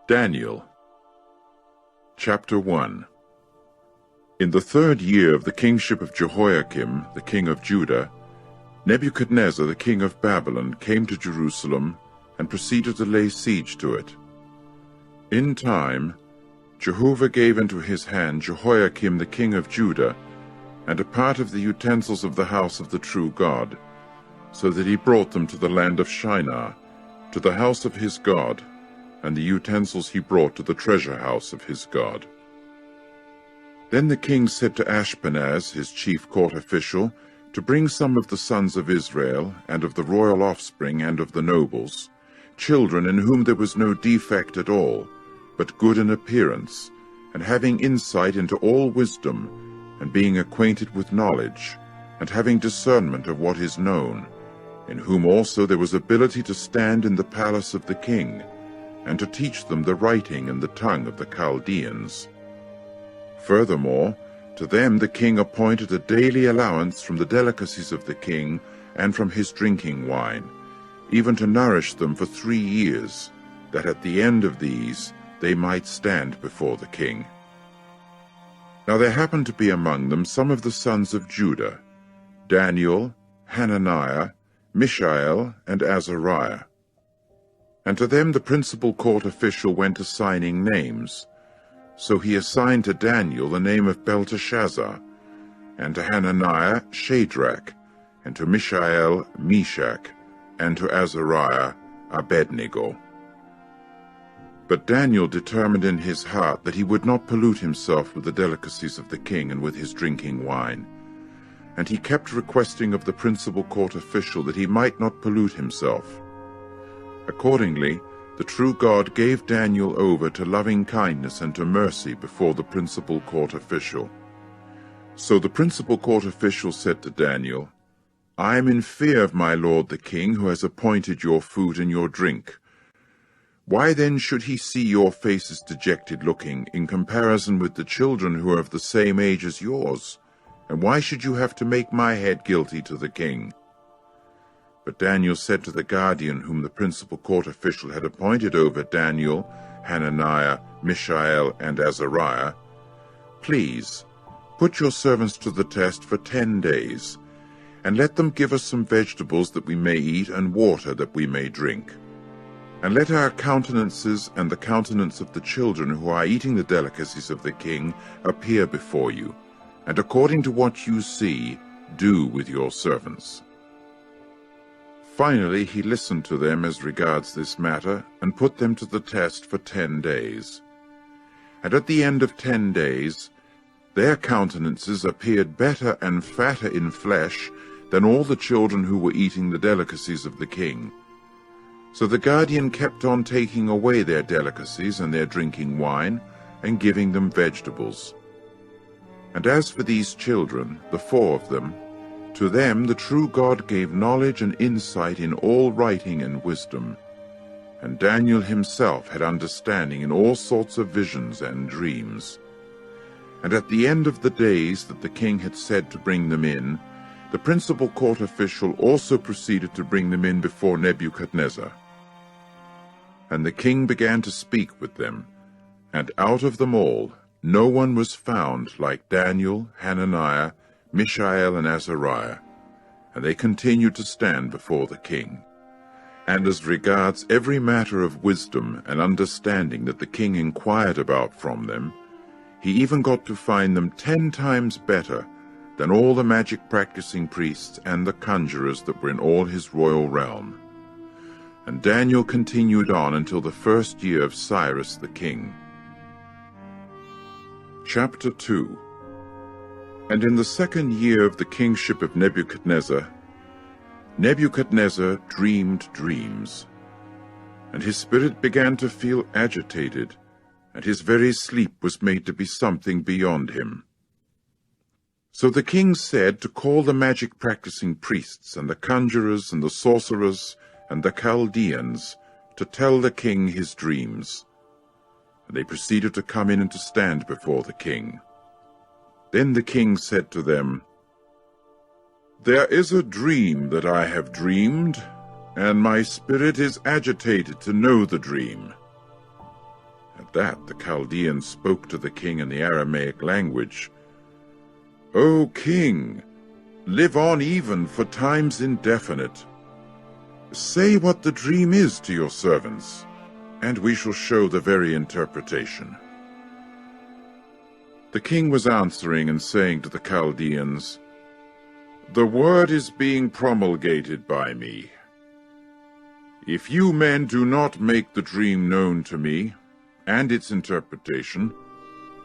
Daniel, Chapter 1. In the 3rd year of the kingship of Jehoiakim, the king of Judah, Nebuchadnezzar, the king of Babylon, came to Jerusalem and proceeded to lay siege to it. In time, Jehovah gave into his hand Jehoiakim, the king of Judah, and a part of the utensils of the house of the true God, so that he brought them to the land of Shinar, to the house of his God, and the utensils he brought to the treasure house of his God. Then the king said to Ashpenaz, his chief court official, to bring some of the sons of Israel, and of the royal offspring, and of the nobles, children in whom there was no defect at all, but good in appearance, and having insight into all wisdom, and being acquainted with knowledge, and having discernment of what is known, in whom also there was ability to stand in the palace of the king, and to teach them the writing and the tongue of the Chaldeans. Furthermore, to them the king appointed a daily allowance from the delicacies of the king and from his drinking wine, even to nourish them for 3 years, that at the end of these they might stand before the king. Now there happened to be among them some of the sons of Judah, Daniel, Hananiah, Mishael, and Azariah. And to them the principal court official went assigning names. So he assigned to Daniel the name of Belteshazzar, and to Hananiah Shadrach, and to Mishael Meshach, and to Azariah Abednego. But Daniel determined in his heart that he would not pollute himself with the delicacies of the king and with his drinking wine. And he kept requesting of the principal court official that he might not pollute himself. Accordingly, the true God gave Daniel over to loving kindness and to mercy before the principal court official. So the principal court official said to Daniel, I am in fear of my lord the king, who has appointed your food and your drink. Why then should he see your faces dejected-looking in comparison with the children who are of the same age as yours? And why should you have to make my head guilty to the king? But Daniel said to the guardian whom the principal court official had appointed over Daniel, Hananiah, Mishael, and Azariah, Please, put your servants to the test for 10 days, and let them give us some vegetables that we may eat and water that we may drink. And let our countenances and the countenance of the children who are eating the delicacies of the king appear before you, and according to what you see, do with your servants. Finally, he listened to them as regards this matter, and put them to the test for 10 days. And at the end of 10 days, their countenances appeared better and fatter in flesh than all the children who were eating the delicacies of the king. So the guardian kept on taking away their delicacies and their drinking wine, and giving them vegetables. And as for these children, the 4 of them, to them the true God gave knowledge and insight in all writing and wisdom. And Daniel himself had understanding in all sorts of visions and dreams. And at the end of the days that the king had said to bring them in, the principal court official also proceeded to bring them in before Nebuchadnezzar. And the king began to speak with them, and out of them all no one was found like Daniel, Hananiah, Mishael, and Azariah, and they continued to stand before the king. And as regards every matter of wisdom and understanding that the king inquired about from them, he even got to find them 10 times better than all the magic-practicing priests and the conjurers that were in all his royal realm. And Daniel continued on until the 1st year of Cyrus the king. Chapter 2. And in the 2nd year of the kingship of Nebuchadnezzar, Nebuchadnezzar dreamed dreams, and his spirit began to feel agitated, and his very sleep was made to be something beyond him. So the king said to call the magic-practicing priests and the conjurers and the sorcerers and the Chaldeans to tell the king his dreams. and they proceeded to come in and to stand before the king. Then the king said to them, "There is a dream that I have dreamed, and my spirit is agitated to know the dream." At that the Chaldeans spoke to the king in the Aramaic language, "O king, live on even for times indefinite. Say what the dream is to your servants, and we shall show the very interpretation." The king was answering and saying to the Chaldeans, "The word is being promulgated by me. If you men do not make the dream known to me, and its interpretation,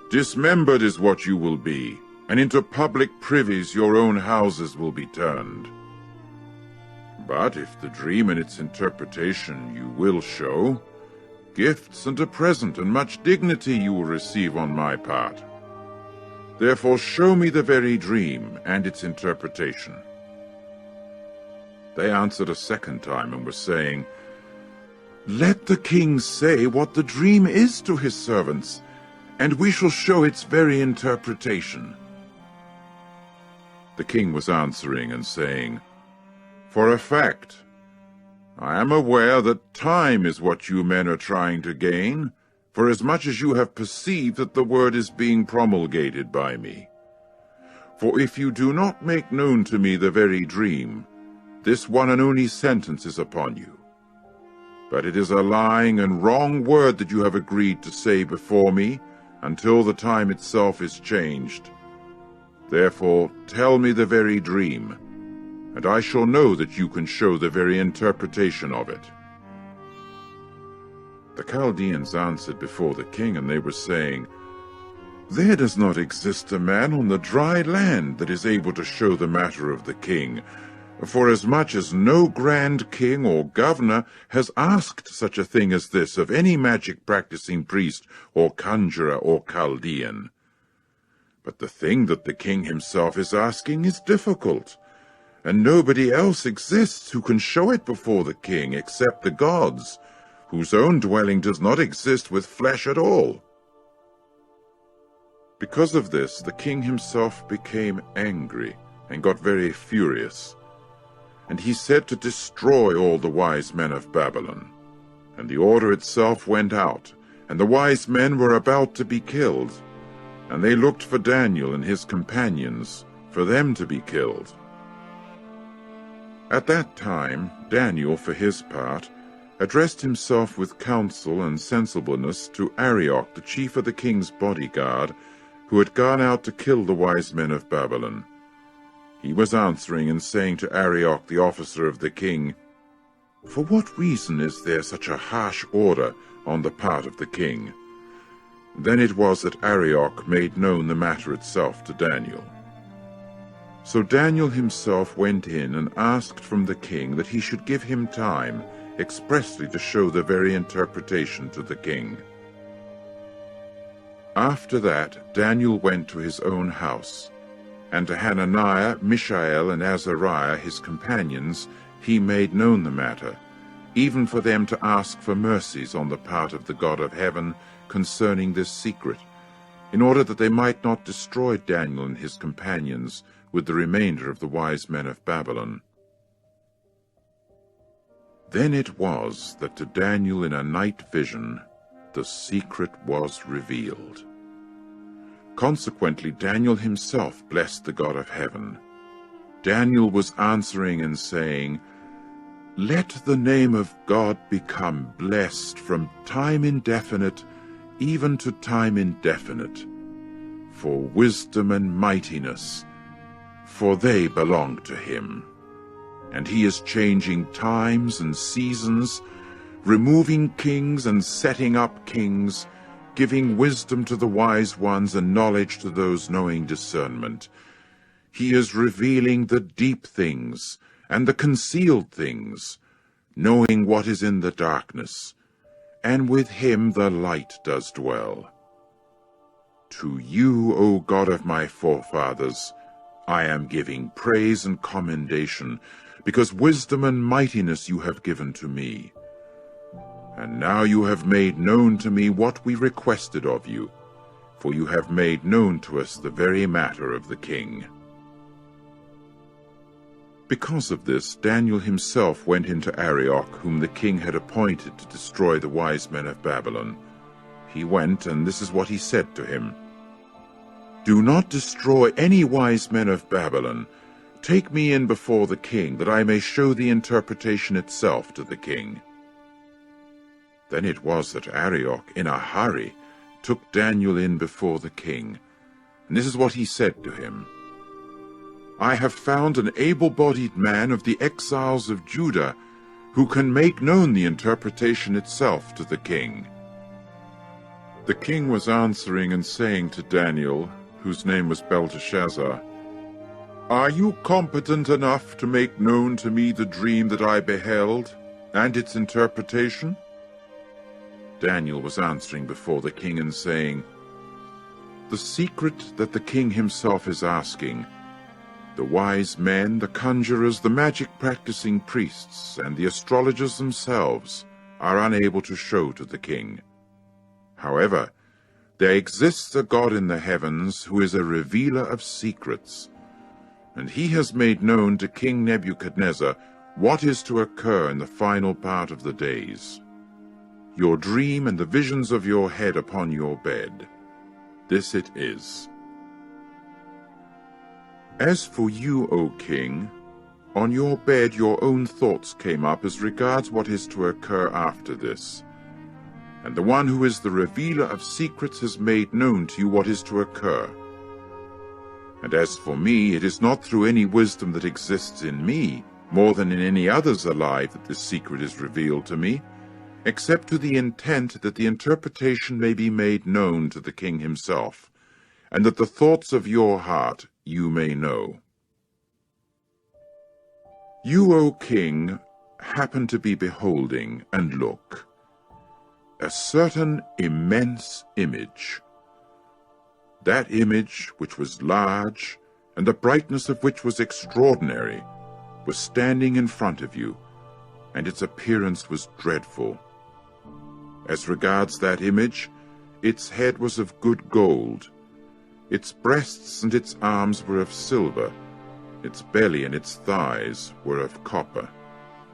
dismembered is what you will be, and into public privies your own houses will be turned. But if the dream and its interpretation you will show, gifts and a present and much dignity you will receive on my part. Therefore show me the very dream and its interpretation." They answered a second time and were saying, "Let the king say what the dream is to his servants, and we shall show its very interpretation." The king was answering and saying, "For a fact, I am aware that time is what you men are trying to gain, for as much as you have perceived that the word is being promulgated by me. For if you do not make known to me the very dream, this one and only sentence is upon you. But it is a lying and wrong word that you have agreed to say before me, until the time itself is changed. Therefore tell me the very dream, and I shall know that you can show the very interpretation of it." The Chaldeans answered before the king, and they were saying, "There does not exist a man on the dry land that is able to show the matter of the king, forasmuch as no grand king or governor has asked such a thing as this of any magic-practicing priest or conjurer or Chaldean. But the thing that the king himself is asking is difficult, and nobody else exists who can show it before the king except the gods, whose own dwelling does not exist with flesh at all." Because of this, the king himself became angry and got very furious, and he said to destroy all the wise men of Babylon. And the order itself went out, and the wise men were about to be killed, and they looked for Daniel and his companions, for them to be killed. At that time Daniel, for his part, addressed himself with counsel and sensibleness to Arioch, the chief of the king's bodyguard, who had gone out to kill the wise men of Babylon. He was answering and saying to Arioch, the officer of the king, "For what reason is there such a harsh order on the part of the king?" Then it was that Arioch made known the matter itself to Daniel. So Daniel himself went in and asked from the king that he should give him time expressly to show the very interpretation to the king. After that Daniel went to his own house, and to Hananiah, Mishael, and Azariah, his companions, he made known the matter, even for them to ask for mercies on the part of the God of heaven concerning this secret, in order that they might not destroy Daniel and his companions with the remainder of the wise men of Babylon. Then it was that to Daniel in a night vision the secret was revealed. Consequently Daniel himself blessed the God of heaven. Daniel was answering and saying, "Let the name of God become blessed from time indefinite even to time indefinite, for wisdom and mightiness, for they belong to him. And he is changing times and seasons, removing kings and setting up kings, giving wisdom to the wise ones and knowledge to those knowing discernment. He is revealing the deep things and the concealed things, knowing what is in the darkness, and with him the light does dwell. To you, O God of my forefathers, I am giving praise and commendation, because wisdom and mightiness you have given to me. And now you have made known to me what we requested of you, for you have made known to us the very matter of the king." Because of this, Daniel himself went into Arioch, whom the king had appointed to destroy the wise men of Babylon. He went, and this is what he said to him: "Do not destroy any wise men of Babylon. Take me in before the king, that I may show the interpretation itself to the king." Then it was that Arioch, in a hurry, took Daniel in before the king. And this is what he said to him: "I have found an able-bodied man of the exiles of Judah, who can make known the interpretation itself to the king." The king was answering and saying to Daniel, whose name was Belteshazzar, "Are you competent enough to make known to me the dream that I beheld, and its interpretation?" Daniel was answering before the king and saying, "The secret that the king himself is asking, the wise men, the conjurers, the magic-practicing priests, and the astrologers themselves are unable to show to the king. However, there exists a God in the heavens who is a revealer of secrets, and he has made known to King Nebuchadnezzar what is to occur in the final part of the days. Your dream and the visions of your head upon your bed. This it is. As for you, O king, on your bed your own thoughts came up as regards what is to occur after this. And the one who is the revealer of secrets has made known to you what is to occur. And as for me, it is not through any wisdom that exists in me, more than in any others alive, that this secret is revealed to me, except to the intent that the interpretation may be made known to the king himself, and that the thoughts of your heart you may know. You, O king, happen to be beholding, and look, a certain immense image. That image, which was large, and the brightness of which was extraordinary, was standing in front of you, and its appearance was dreadful. As regards that image, its head was of good gold, its breasts and its arms were of silver, its belly and its thighs were of copper,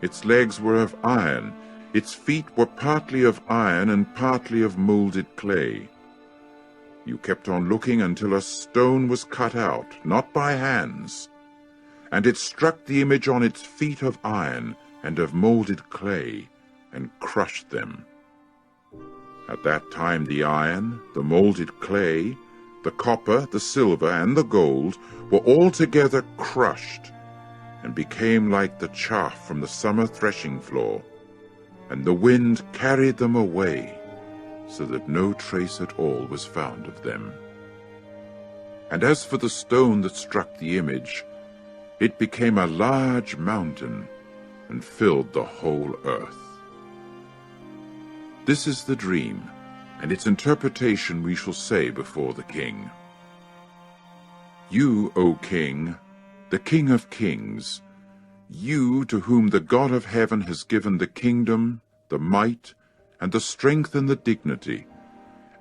its legs were of iron, its feet were partly of iron and partly of molded clay. You kept on looking until a stone was cut out, not by hands, and it struck the image on its feet of iron and of molded clay, and crushed them. At that time the iron, the molded clay, the copper, the silver, and the gold were altogether crushed, and became like the chaff from the summer threshing floor, and the wind carried them away, so that no trace at all was found of them. And as for the stone that struck the image, it became a large mountain, and filled the whole earth. This is the dream, and its interpretation we shall say before the king. You, O king, the King of kings, you to whom the God of heaven has given the kingdom, the might, and the strength and the dignity,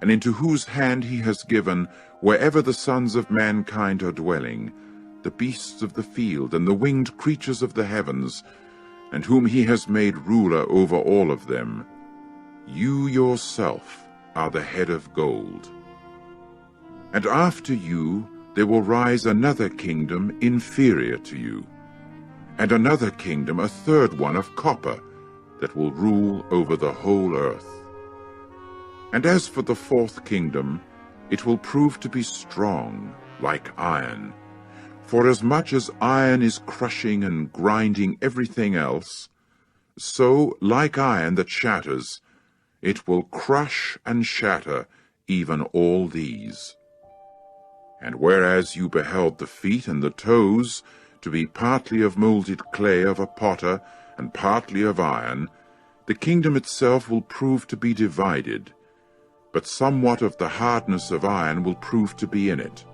and into whose hand he has given, wherever the sons of mankind are dwelling, the beasts of the field and the winged creatures of the heavens, and whom he has made ruler over all of them, you yourself are the head of gold. And after you there will rise another kingdom inferior to you, and another kingdom, a third one of copper, that will rule over the whole earth. And as for the fourth kingdom, it will prove to be strong, like iron. For as much as iron is crushing and grinding everything else, so, like iron that shatters, it will crush and shatter even all these. And whereas you beheld the feet and the toes to be partly of molded clay of a potter and partly of iron, the kingdom itself will prove to be divided, but somewhat of the hardness of iron will prove to be in it,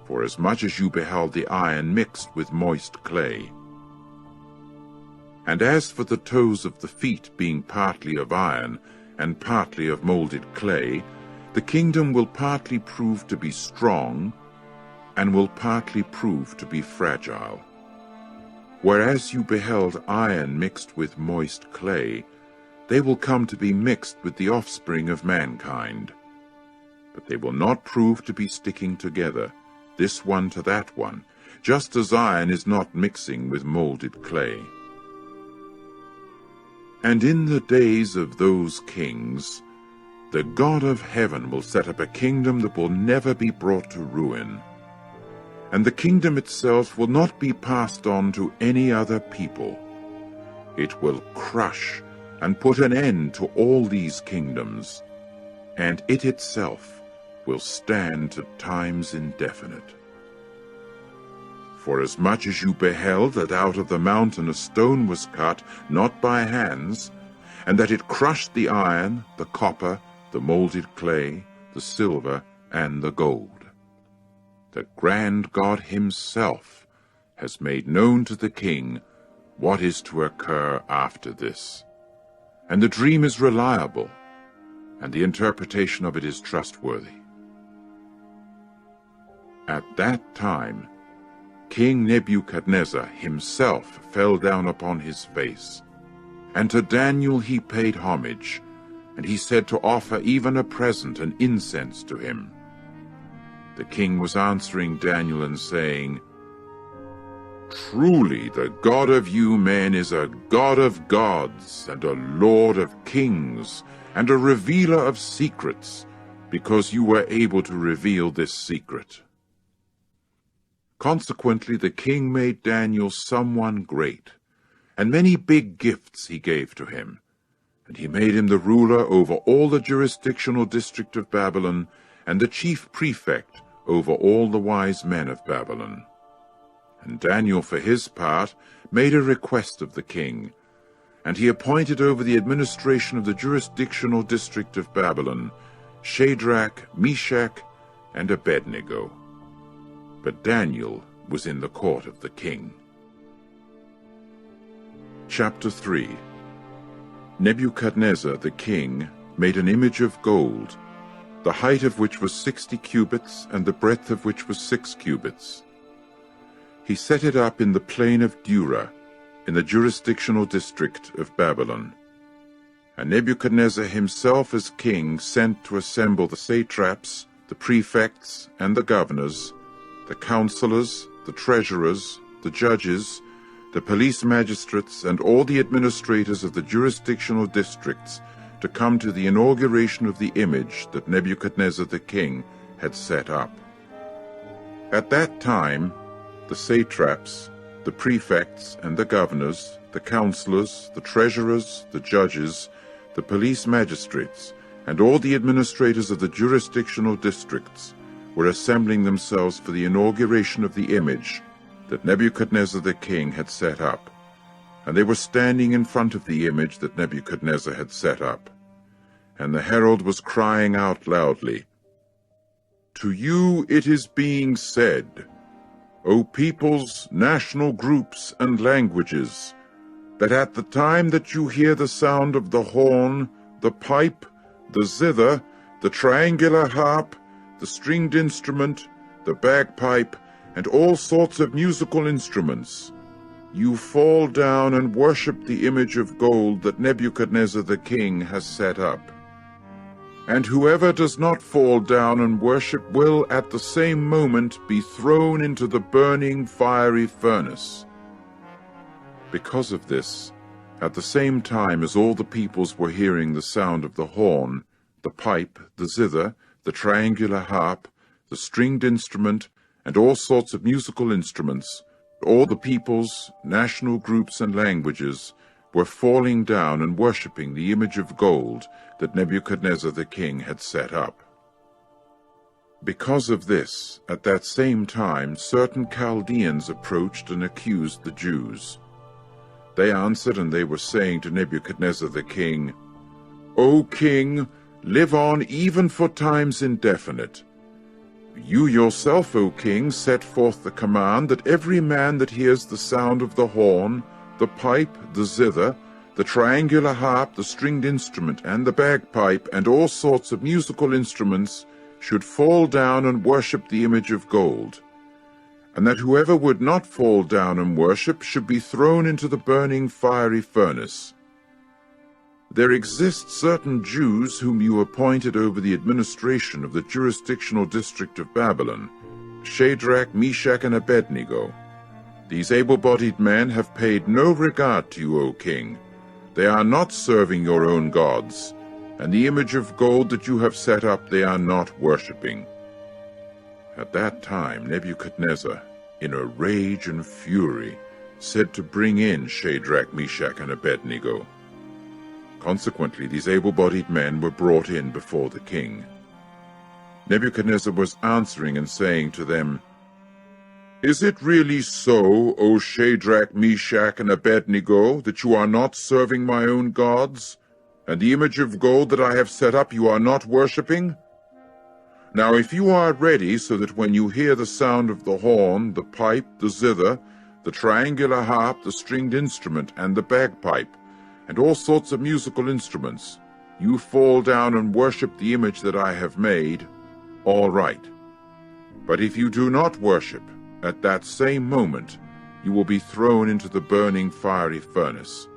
forasmuch as you beheld the iron mixed with moist clay. And as for the toes of the feet being partly of iron, and partly of molded clay, the kingdom will partly prove to be strong, and will partly prove to be fragile. Whereas you beheld iron mixed with moist clay, they will come to be mixed with the offspring of mankind. But they will not prove to be sticking together, this one to that one, just as iron is not mixing with molded clay. And in the days of those kings, the God of heaven will set up a kingdom that will never be brought to ruin. And the kingdom itself will not be passed on to any other people. It will crush and put an end to all these kingdoms, and it itself will stand to times indefinite. Forasmuch as you beheld that out of the mountain a stone was cut, not by hands, and that it crushed the iron, the copper, the molded clay, the silver, and the gold. The grand God himself has made known to the king what is to occur after this. And the dream is reliable, and the interpretation of it is trustworthy. At that time, King Nebuchadnezzar himself fell down upon his face, and to Daniel he paid homage, and he said to offer even a present and incense to him. The king was answering Daniel and saying, Truly the God of you men is a God of gods, and a Lord of kings, and a revealer of secrets, because you were able to reveal this secret. Consequently, the king made Daniel someone great, and many big gifts he gave to him. And he made him the ruler over all the jurisdictional district of Babylon, and the chief prefect over all the wise men of Babylon. And Daniel, for his part, made a request of the king, and he appointed over the administration of the jurisdictional district of Babylon Shadrach, Meshach, and Abednego. But Daniel was in the court of the king. Chapter 3. Nebuchadnezzar the king made an image of gold, the height of which was 60 cubits, and the breadth of which was 6 cubits. He set it up in the plain of Dura, in the jurisdictional district of Babylon. And Nebuchadnezzar himself as king sent to assemble the satraps, the prefects, and the governors, the counselors, the treasurers, the judges, the police magistrates, and all the administrators of the jurisdictional districts to come to the inauguration of the image that Nebuchadnezzar the king had set up. At that time, the satraps, the prefects, and the governors, the counselors, the treasurers, the judges, the police magistrates, and all the administrators of the jurisdictional districts were assembling themselves for the inauguration of the image that Nebuchadnezzar the king had set up. And they were standing in front of the image that Nebuchadnezzar had set up. And the herald was crying out loudly, To you it is being said, O peoples, national groups, and languages, that at the time that you hear the sound of the horn, the pipe, the zither, the triangular harp, the stringed instrument, the bagpipe, and all sorts of musical instruments, you fall down and worship the image of gold that Nebuchadnezzar the king has set up. And whoever does not fall down and worship will at the same moment be thrown into the burning fiery furnace. Because of this, at the same time as all the peoples were hearing the sound of the horn, the pipe, the zither, the triangular harp, the stringed instrument, and all sorts of musical instruments, all the peoples, national groups, and languages were falling down and worshipping the image of gold that Nebuchadnezzar the king had set up. Because of this, at that same time, certain Chaldeans approached and accused the Jews. They answered, and they were saying to Nebuchadnezzar the king, O king, live on even for times indefinite. You yourself, O king, set forth the command that every man that hears the sound of the horn, the pipe, the zither, the triangular harp, the stringed instrument, and the bagpipe, and all sorts of musical instruments, should fall down and worship the image of gold, and that whoever would not fall down and worship should be thrown into the burning fiery furnace. There exist certain Jews whom you appointed over the administration of the jurisdictional district of Babylon, Shadrach, Meshach, and Abednego. These able-bodied men have paid no regard to you, O king. They are not serving your own gods, and the image of gold that you have set up they are not worshipping. At that time Nebuchadnezzar, in a rage and fury, said to bring in Shadrach, Meshach, and Abednego. Consequently, these able-bodied men were brought in before the king. Nebuchadnezzar was answering and saying to them, "Is it really so, O Shadrach, Meshach, and Abednego, that you are not serving my own gods, and the image of gold that I have set up you are not worshipping? Now if you are ready, so that when you hear the sound of the horn, the pipe, the zither, the triangular harp, the stringed instrument, and the bagpipe, and all sorts of musical instruments, you fall down and worship the image that I have made, all right. But if you do not worship, at that same moment you will be thrown into the burning fiery furnace.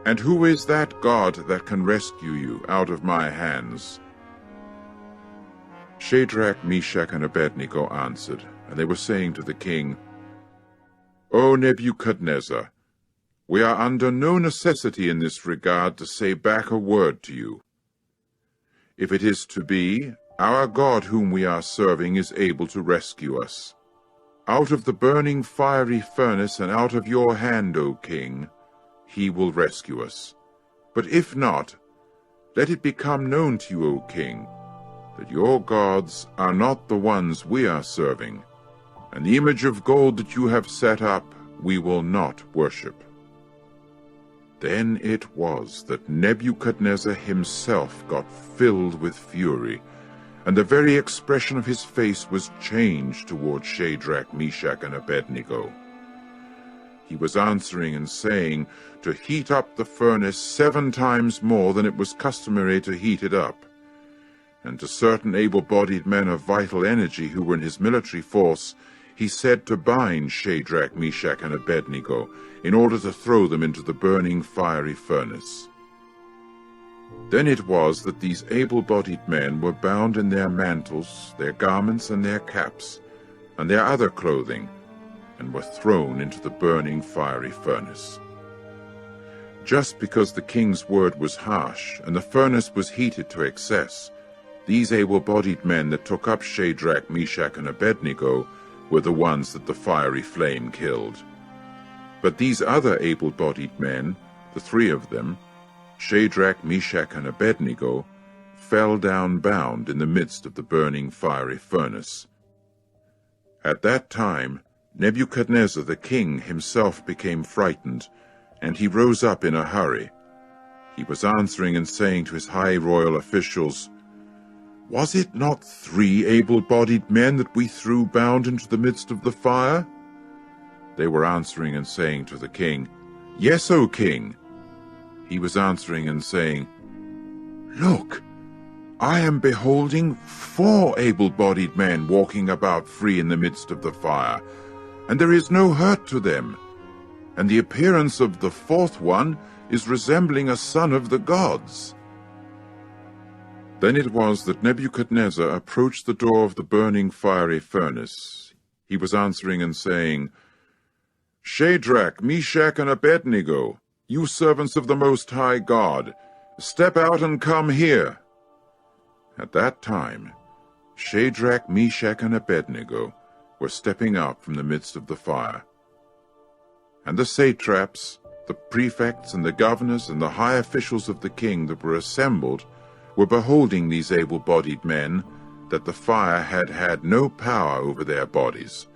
And who is that God that can rescue you out of my hands?" Shadrach, Meshach, and Abednego answered, and they were saying to the king, "O Nebuchadnezzar, we are under no necessity in this regard to say back a word to you. If it is to be, our God whom we are serving is able to rescue us. Out of the burning fiery furnace and out of your hand, O king, he will rescue us. But if not, let it become known to you, O king, that your gods are not the ones we are serving, and the image of gold that you have set up we will not worship." Then it was that Nebuchadnezzar himself got filled with fury, and the very expression of his face was changed toward Shadrach, Meshach, and Abednego. He was answering and saying to heat up the furnace 7 times more than it was customary to heat it up. And to certain able-bodied men of vital energy who were in his military force, he said to bind Shadrach, Meshach, and Abednego, in order to throw them into the burning fiery furnace. Then it was that these able-bodied men were bound in their mantles, their garments, and their caps, and their other clothing, and were thrown into the burning fiery furnace. Just because the king's word was harsh, and the furnace was heated to excess, these able-bodied men that took up Shadrach, Meshach, and Abednego were the ones that the fiery flame killed. But these other able-bodied men, the 3 of them, Shadrach, Meshach, and Abednego, fell down bound in the midst of the burning fiery furnace. At that time Nebuchadnezzar the king himself became frightened, and he rose up in a hurry. He was answering and saying to his high royal officials, "Was it not 3 able-bodied men that we threw bound into the midst of the fire?" They were answering and saying to the king, "Yes, O king." He was answering and saying, "Look, I am beholding 4 able-bodied men walking about free in the midst of the fire, and there is no hurt to them, and the appearance of the 4th one is resembling a son of the gods." Then it was that Nebuchadnezzar approached the door of the burning fiery furnace. He was answering and saying, "Shadrach, Meshach, and Abednego, you servants of the Most High God, step out and come here." At that time, Shadrach, Meshach, and Abednego were stepping out from the midst of the fire. And the satraps, the prefects, and the governors, and the high officials of the king that were assembled were beholding these able-bodied men, that the fire had had no power over their bodies,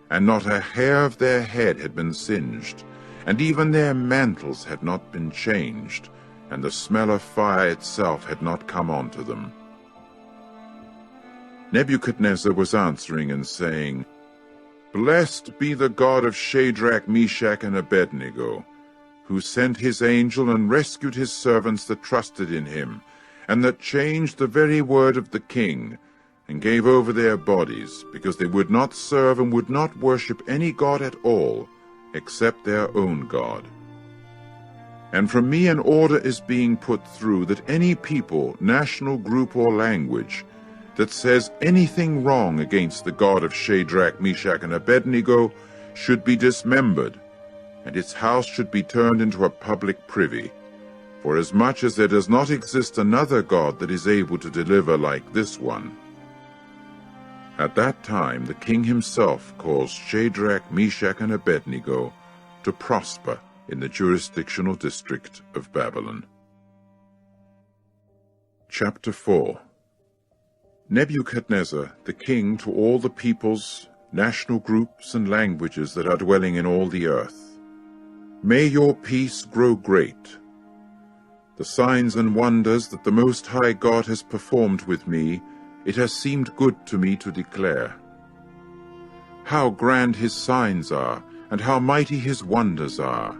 and not a hair of their head had been singed, and even their mantles had not been changed, and the smell of fire itself had not come onto them. Nebuchadnezzar was answering and saying, Blessed be the God of Shadrach, Meshach, and Abednego, who sent his angel and rescued his servants that trusted in him, and that changed the very word of the king, and gave over their bodies, because they would not serve and would not worship any god at all, except their own God. And from me an order is being put through that any people, national group, or language that says anything wrong against the God of Shadrach, Meshach, and Abednego should be dismembered, and its house should be turned into a public privy, forasmuch as there does not exist another God that is able to deliver like this one. At that time the king himself caused Shadrach, Meshach, and Abednego to prosper in the jurisdictional district of Babylon. Chapter 4. Nebuchadnezzar, the king, to all the peoples, national groups, and languages that are dwelling in all the earth, may your peace grow great. The signs and wonders that the Most High God has performed with me, it has seemed good to me to declare. How grand his signs are, and how mighty his wonders are.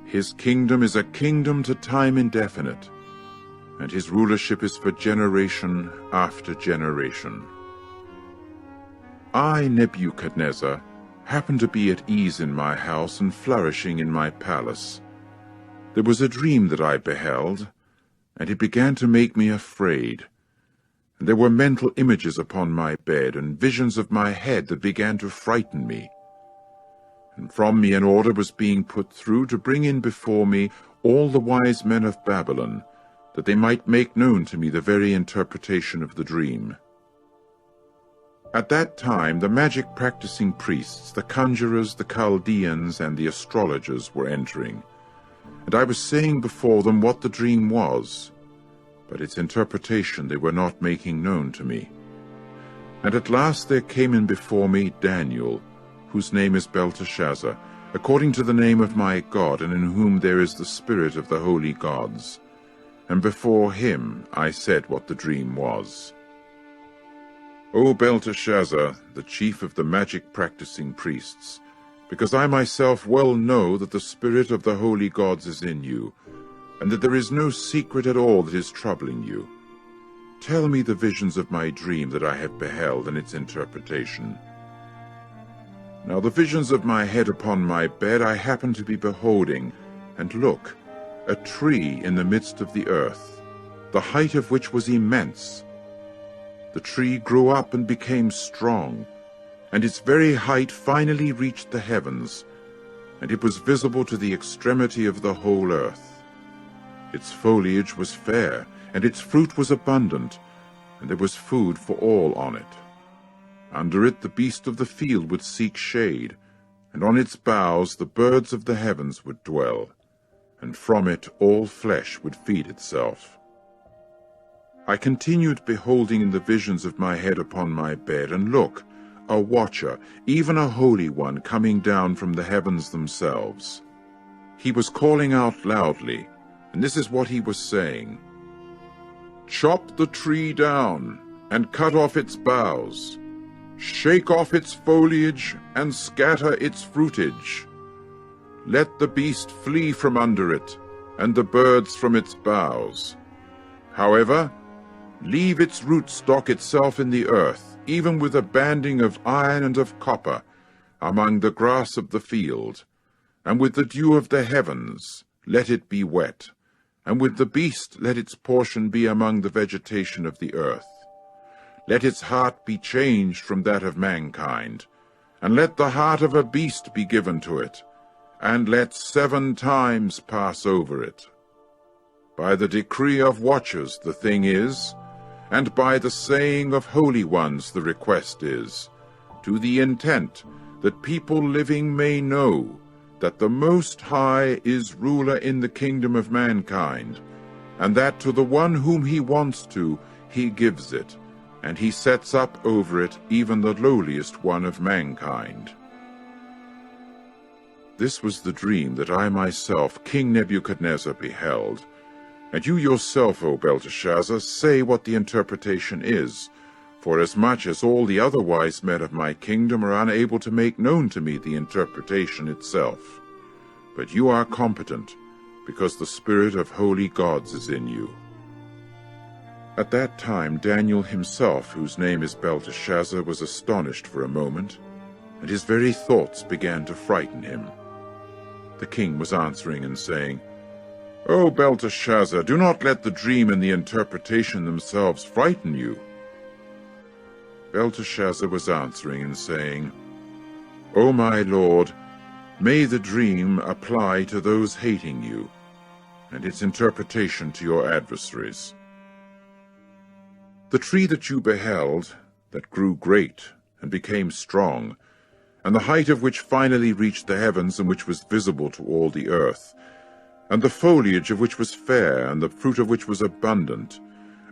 His kingdom is a kingdom to time indefinite, and his rulership is for generation after generation. I, Nebuchadnezzar, happened to be at ease in my house and flourishing in my palace. There was a dream that I beheld, and it began to make me afraid. And there were mental images upon my bed, and visions of my head that began to frighten me. And from me an order was being put through to bring in before me all the wise men of Babylon, that they might make known to me the very interpretation of the dream. At that time the magic-practicing priests, the conjurers, the Chaldeans, and the astrologers were entering, and I was saying before them what the dream was, but its interpretation they were not making known to me. And at last there came in before me Daniel, whose name is Belteshazzar, according to the name of my God, and in whom there is the spirit of the holy gods. And before him I said what the dream was. O Belteshazzar, the chief of the magic-practicing priests, because I myself well know that the spirit of the holy gods is in you, and that there is no secret at all that is troubling you, tell me the visions of my dream that I have beheld and its interpretation. Now the visions of my head upon my bed I happened to be beholding, and look, a tree in the midst of the earth, the height of which was immense. The tree grew up and became strong, and its very height finally reached the heavens, and it was visible to the extremity of the whole earth. Its foliage was fair, and its fruit was abundant, and there was food for all on it. Under it the beast of the field would seek shade, and on its boughs the birds of the heavens would dwell, and from it all flesh would feed itself. I continued beholding in the visions of my head upon my bed, and look, a watcher, even a holy one, coming down from the heavens themselves. He was calling out loudly, and this is what he was saying: Chop the tree down, and cut off its boughs. Shake off its foliage, and scatter its fruitage. Let the beast flee from under it, and the birds from its boughs. However, leave its rootstock itself in the earth, even with a banding of iron and of copper, among the grass of the field, and with the dew of the heavens let it be wet, and with the beast let its portion be among the vegetation of the earth. Let its heart be changed from that of mankind, and let the heart of a beast be given to it, and let 7 times pass over it. By the decree of watchers the thing is, and by the saying of holy ones the request is, to the intent that people living may know that the Most High is ruler in the kingdom of mankind, and that to the one whom he wants to, he gives it, and he sets up over it even the lowliest one of mankind. This was the dream that I myself, King Nebuchadnezzar, beheld. And you yourself, O Belteshazzar, say what the interpretation is, forasmuch as all the other wise men of my kingdom are unable to make known to me the interpretation itself. But you are competent, because the spirit of holy gods is in you." At that time Daniel himself, whose name is Belteshazzar, was astonished for a moment, and his very thoughts began to frighten him. The king was answering and saying, "O Belteshazzar, do not let the dream and the interpretation themselves frighten you." Belteshazzar was answering and saying, "O my lord, may the dream apply to those hating you, and its interpretation to your adversaries. The tree that you beheld, that grew great and became strong, and the height of which finally reached the heavens, and which was visible to all the earth, and the foliage of which was fair, and the fruit of which was abundant,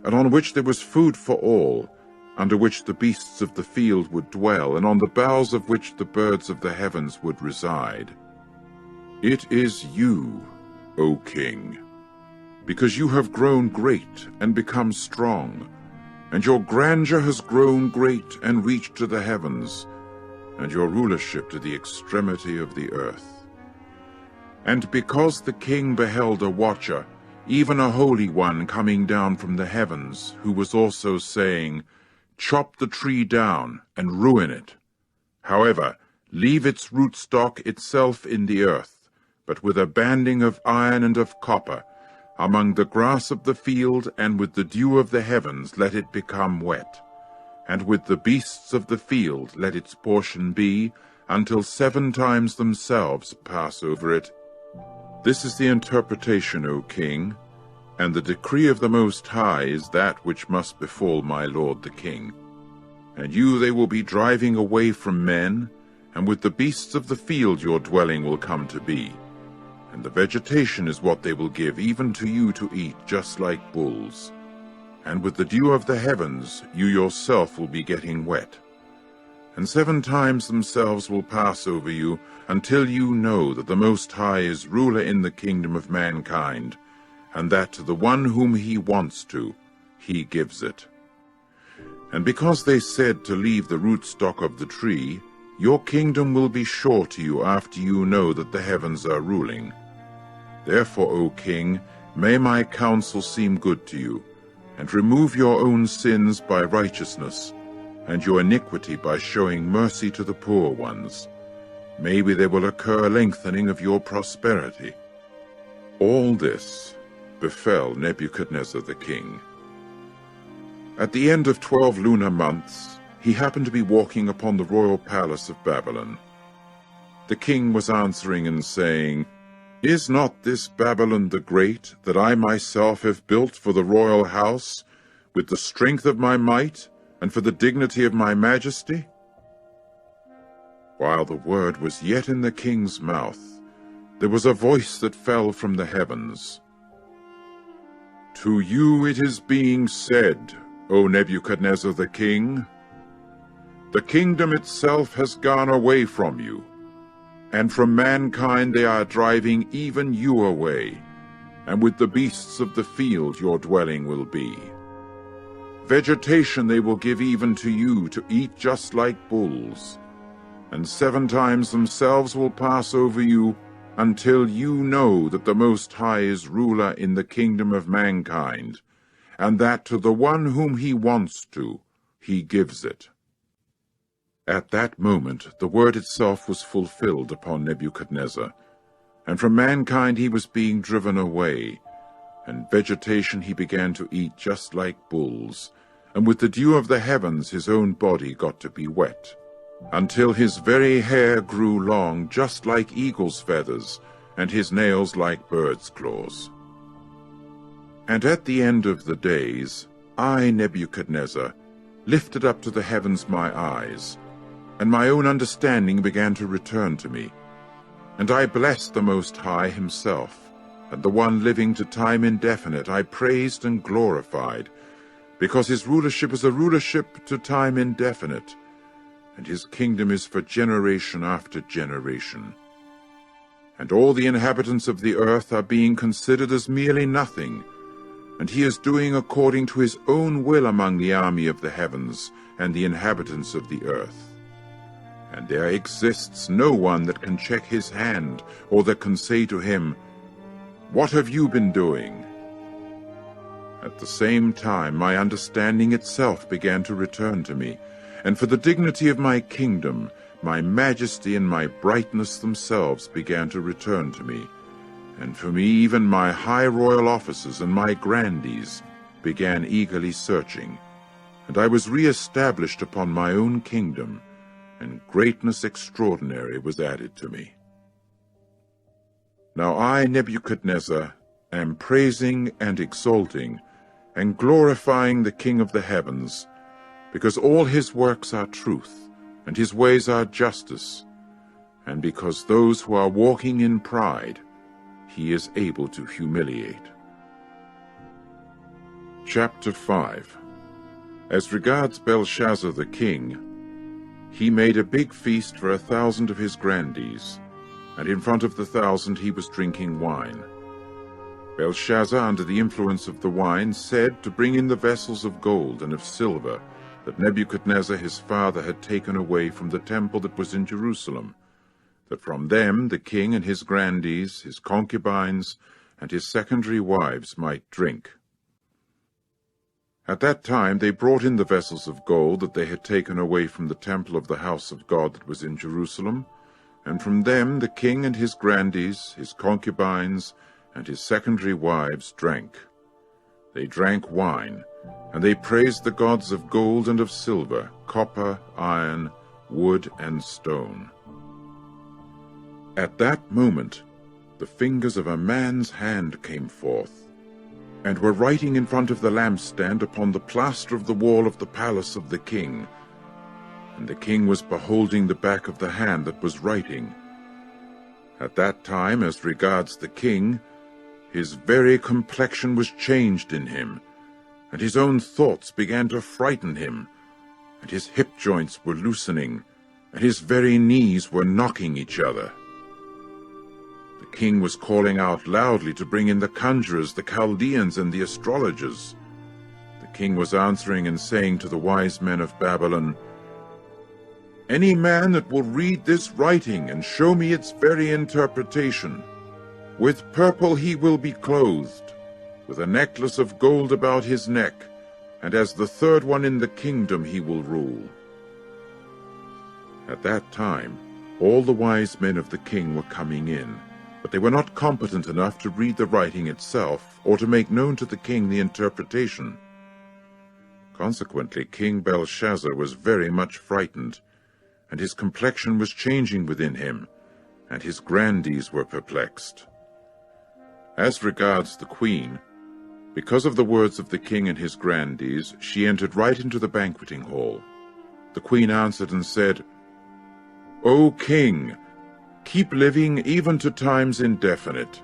and on which there was food for all, under which the beasts of the field would dwell, and on the boughs of which the birds of the heavens would reside. It is you, O king, because you have grown great and become strong, and your grandeur has grown great and reached to the heavens, and your rulership to the extremity of the earth. And because the king beheld a watcher, even a holy one, coming down from the heavens, who was also saying, 'Chop the tree down and ruin it. However, leave its rootstock itself in the earth, but with a banding of iron and of copper, among the grass of the field, and with the dew of the heavens let it become wet. And with the beasts of the field let its portion be, until 7 times themselves pass over it. This is the interpretation, O king, and the decree of the Most High is that which must befall my lord the king. And you they will be driving away from men, and with the beasts of the field your dwelling will come to be. And the vegetation is what they will give, even to you to eat, just like bulls. And with the dew of the heavens you yourself will be getting wet. And 7 times themselves will pass over you, until you know that the Most High is ruler in the kingdom of mankind, and that to the one whom he wants to, he gives it. And because they said to leave the rootstock of the tree, your kingdom will be sure to you after you know that the heavens are ruling. Therefore, O king, may my counsel seem good to you, and remove your own sins by righteousness, and your iniquity by showing mercy to the poor ones. Maybe there will occur a lengthening of your prosperity." All this befell Nebuchadnezzar the king. At the end of 12 lunar months, he happened to be walking upon the royal palace of Babylon. The king was answering and saying, "Is not this Babylon the Great, that I myself have built for the royal house, with the strength of my might, and for the dignity of my majesty?" While the word was yet in the king's mouth, there was a voice that fell from the heavens. "To you it is being said, O Nebuchadnezzar the king, the kingdom itself has gone away from you, and from mankind they are driving even you away, and with the beasts of the field your dwelling will be. Vegetation they will give even to you to eat just like bulls, and 7 times themselves will pass over you, until you know that the Most High is ruler in the kingdom of mankind, and that to the one whom he wants to, he gives it." At that moment the word itself was fulfilled upon Nebuchadnezzar, and from mankind he was being driven away, and vegetation he began to eat just like bulls, and with the dew of the heavens his own body got to be wet, until his very hair grew long just like eagle's feathers, and his nails like bird's claws. And at the end of the days, I, Nebuchadnezzar, lifted up to the heavens my eyes, and my own understanding began to return to me. And I blessed the Most High himself, and the one living to time indefinite I praised and glorified, because his rulership is a rulership to time indefinite, and his kingdom is for generation after generation. And all the inhabitants of the earth are being considered as merely nothing, and he is doing according to his own will among the army of the heavens and the inhabitants of the earth. And there exists no one that can check his hand, or that can say to him, "What have you been doing?" At the same time my understanding itself began to return to me, and for the dignity of my kingdom, my majesty and my brightness themselves began to return to me, and for me even my high royal officers and my grandees began eagerly searching, and I was re-established upon my own kingdom, and greatness extraordinary was added to me. Now I, Nebuchadnezzar, am praising and exalting and glorifying the King of the heavens, because all his works are truth, and his ways are justice, and because those who are walking in pride he is able to humiliate. Chapter 5. As regards Belshazzar the king, he made a big feast for 1,000 of his grandees, and in front of the 1,000 he was drinking wine. Belshazzar, under the influence of the wine, said to bring in the vessels of gold and of silver that Nebuchadnezzar his father had taken away from the temple that was in Jerusalem, that from them the king and his grandees, his concubines, and his secondary wives might drink. At that time they brought in the vessels of gold that they had taken away from the temple of the house of God that was in Jerusalem, and from them the king and his grandees, his concubines, and his secondary wives drank. They drank wine, and they praised the gods of gold and of silver, copper, iron, wood, and stone. At that moment the fingers of a man's hand came forth, and were writing in front of the lampstand upon the plaster of the wall of the palace of the king. And the king was beholding the back of the hand that was writing. At that time, as regards the king, his very complexion was changed in him, and his own thoughts began to frighten him, and his hip joints were loosening, and his very knees were knocking each other. The king was calling out loudly to bring in the conjurers, the Chaldeans, and the astrologers. The king was answering and saying to the wise men of Babylon, "Any man that will read this writing and show me its very interpretation, with purple he will be clothed, with a necklace of gold about his neck, and as the third one in the kingdom he will rule." At that time all the wise men of the king were coming in, but they were not competent enough to read the writing itself, or to make known to the king the interpretation. Consequently, King Belshazzar was very much frightened, and his complexion was changing within him, and his grandees were perplexed. As regards the queen, because of the words of the king and his grandees, she entered right into the banqueting hall. The queen answered and said, "O king, keep living even to times indefinite.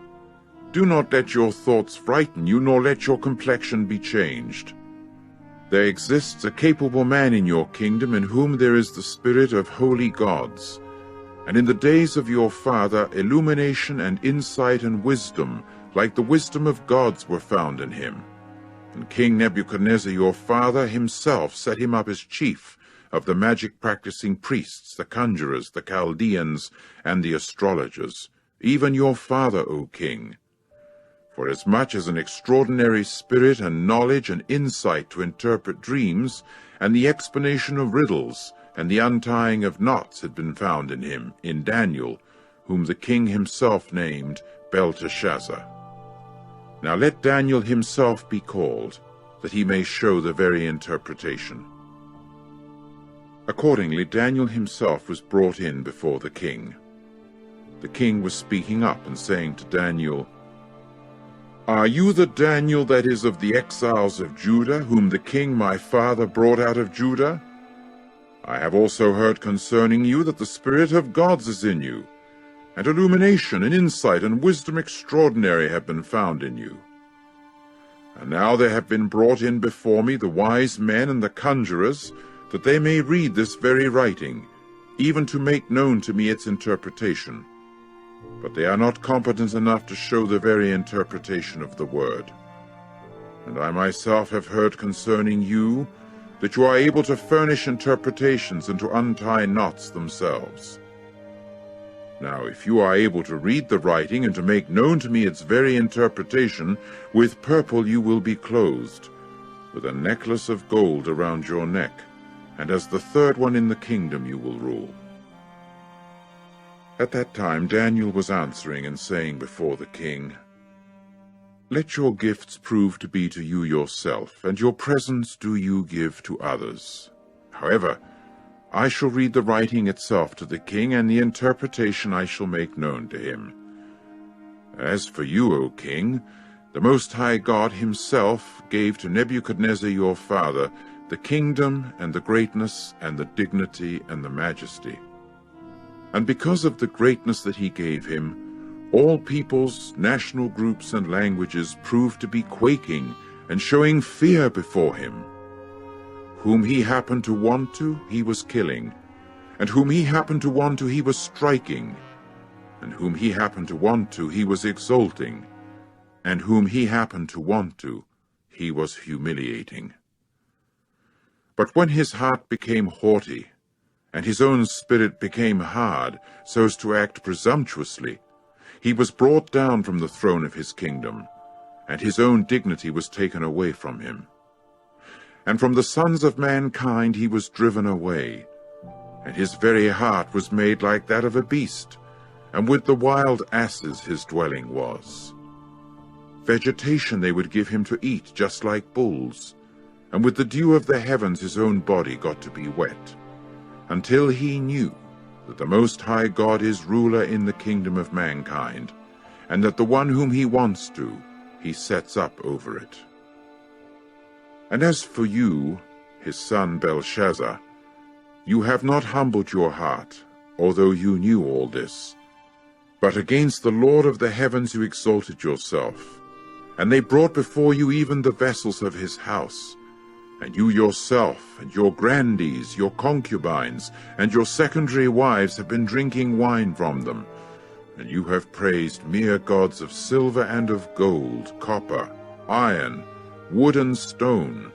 Do not let your thoughts frighten you, nor let your complexion be changed. There exists a capable man in your kingdom in whom there is the spirit of holy gods. And in the days of your father, illumination and insight and wisdom, like the wisdom of gods, were found in him. And King Nebuchadnezzar your father himself set him up as chief of the magic-practicing priests, the conjurers, the Chaldeans, and the astrologers, even your father, O king. For as much as an extraordinary spirit and knowledge and insight to interpret dreams, and the explanation of riddles, and the untying of knots had been found in him, in Daniel, whom the king himself named Belteshazzar. Now let Daniel himself be called, that he may show the very interpretation." Accordingly, Daniel himself was brought in before the king. The king was speaking up and saying to Daniel, "Are you the Daniel that is of the exiles of Judah, whom the king my father brought out of Judah? I have also heard concerning you that the Spirit of gods is in you, and illumination and insight and wisdom extraordinary have been found in you. And now there have been brought in before me the wise men and the conjurers, that they may read this very writing, even to make known to me its interpretation. But they are not competent enough to show the very interpretation of the word. And I myself have heard concerning you, that you are able to furnish interpretations and to untie knots themselves. Now, if you are able to read the writing and to make known to me its very interpretation, with purple you will be clothed, with a necklace of gold around your neck, and as the third one in the kingdom you will rule. At that time Daniel was answering and saying before the king, Let your gifts prove to be to you yourself, and your presents do you give to others. However, I shall read the writing itself to the king, and the interpretation I shall make known to him. As for you, O king, the Most High God himself gave to Nebuchadnezzar your father the kingdom and the greatness and the dignity and the majesty. And because of the greatness that he gave him, all peoples, national groups, and languages proved to be quaking and showing fear before him. Whom he happened to want to, he was killing, and whom he happened to want to, he was striking, and whom he happened to want to, he was exalting, and whom he happened to want to, he was humiliating. But when his heart became haughty, and his own spirit became hard, so as to act presumptuously, he was brought down from the throne of his kingdom, and his own dignity was taken away from him. And from the sons of mankind he was driven away, and his very heart was made like that of a beast, and with the wild asses his dwelling was. Vegetation they would give him to eat, just like bulls, and with the dew of the heavens his own body got to be wet, until he knew that the Most High God is ruler in the kingdom of mankind, and that the one whom he wants to, he sets up over it. And as for you, his son Belshazzar, you have not humbled your heart, although you knew all this, but against the Lord of the heavens you exalted yourself, and they brought before you even the vessels of his house, and you yourself, and your grandees, your concubines, and your secondary wives have been drinking wine from them, and you have praised mere gods of silver and of gold, copper, iron, wood and stone,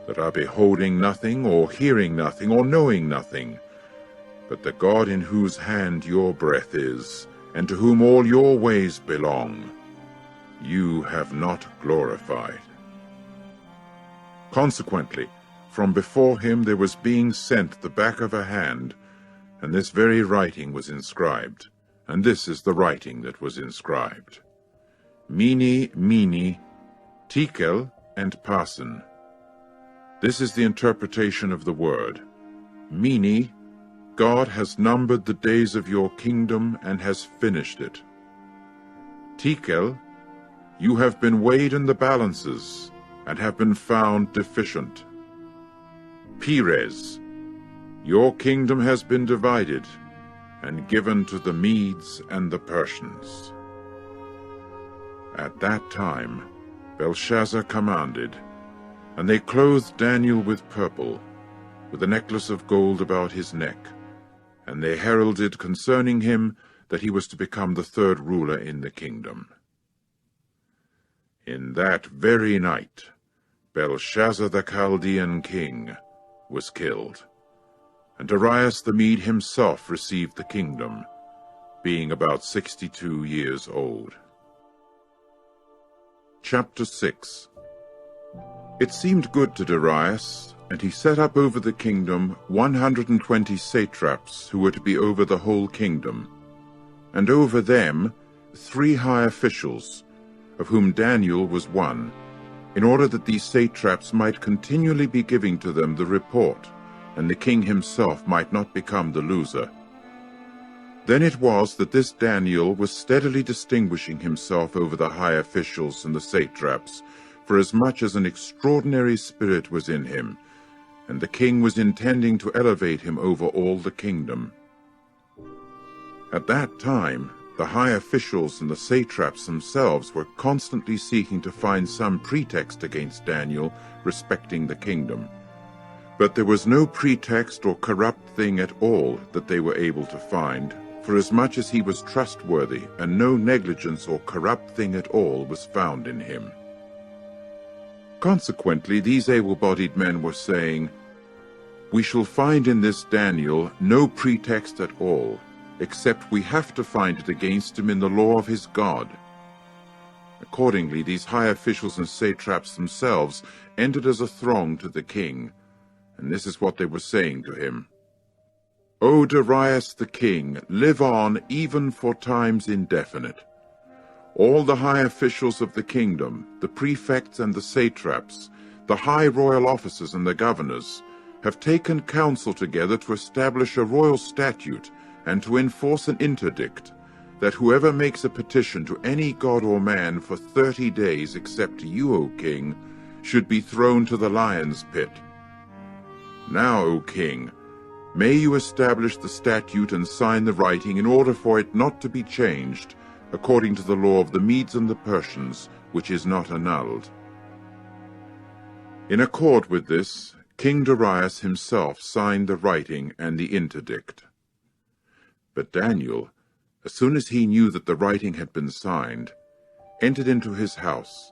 that are beholding nothing, or hearing nothing, or knowing nothing, but the God in whose hand your breath is, and to whom all your ways belong, you have not glorified. Consequently, from before him there was being sent the back of a hand, and this very writing was inscribed, and this is the writing that was inscribed. Mene, Mene, Tekel, and Parsin. This is the interpretation of the word. Mene, God has numbered the days of your kingdom and has finished it. Tekel, you have been weighed in the balances and have been found deficient. Perez, your kingdom has been divided and given to the Medes and the Persians. At that time Belshazzar commanded, and they clothed Daniel with purple, with a necklace of gold about his neck, and they heralded concerning him that he was to become the third ruler in the kingdom. In that very night Belshazzar the Chaldean king was killed, and Darius the Mede himself received the kingdom, being about 62 years old. Chapter 6. It seemed good to Darius, and he set up over the kingdom 120 satraps who were to be over the whole kingdom, and over them 3 high officials, of whom Daniel was one, in order that these satraps might continually be giving to them the report, and the king himself might not become the loser. Then it was that this Daniel was steadily distinguishing himself over the high officials and the satraps, for as much as an extraordinary spirit was in him, and the king was intending to elevate him over all the kingdom. At that time, the high officials and the satraps themselves were constantly seeking to find some pretext against Daniel respecting the kingdom. But there was no pretext or corrupt thing at all that they were able to find, for as much as he was trustworthy, and no negligence or corrupt thing at all was found in him. Consequently, these able-bodied men were saying, "We shall find in this Daniel no pretext at all, except we have to find it against him in the law of his God." Accordingly, these high officials and satraps themselves entered as a throng to the king, and this is what they were saying to him. "O Darius the king, live on even for times indefinite. All the high officials of the kingdom, the prefects and the satraps, the high royal officers and the governors, have taken counsel together to establish a royal statute and to enforce an interdict, that whoever makes a petition to any god or man for 30 days except to you, O king, should be thrown to the lion's pit. Now, O king, may you establish the statute and sign the writing in order for it not to be changed, according to the law of the Medes and the Persians, which is not annulled." In accord with this, King Darius himself signed the writing and the interdict. But Daniel, as soon as he knew that the writing had been signed, entered into his house,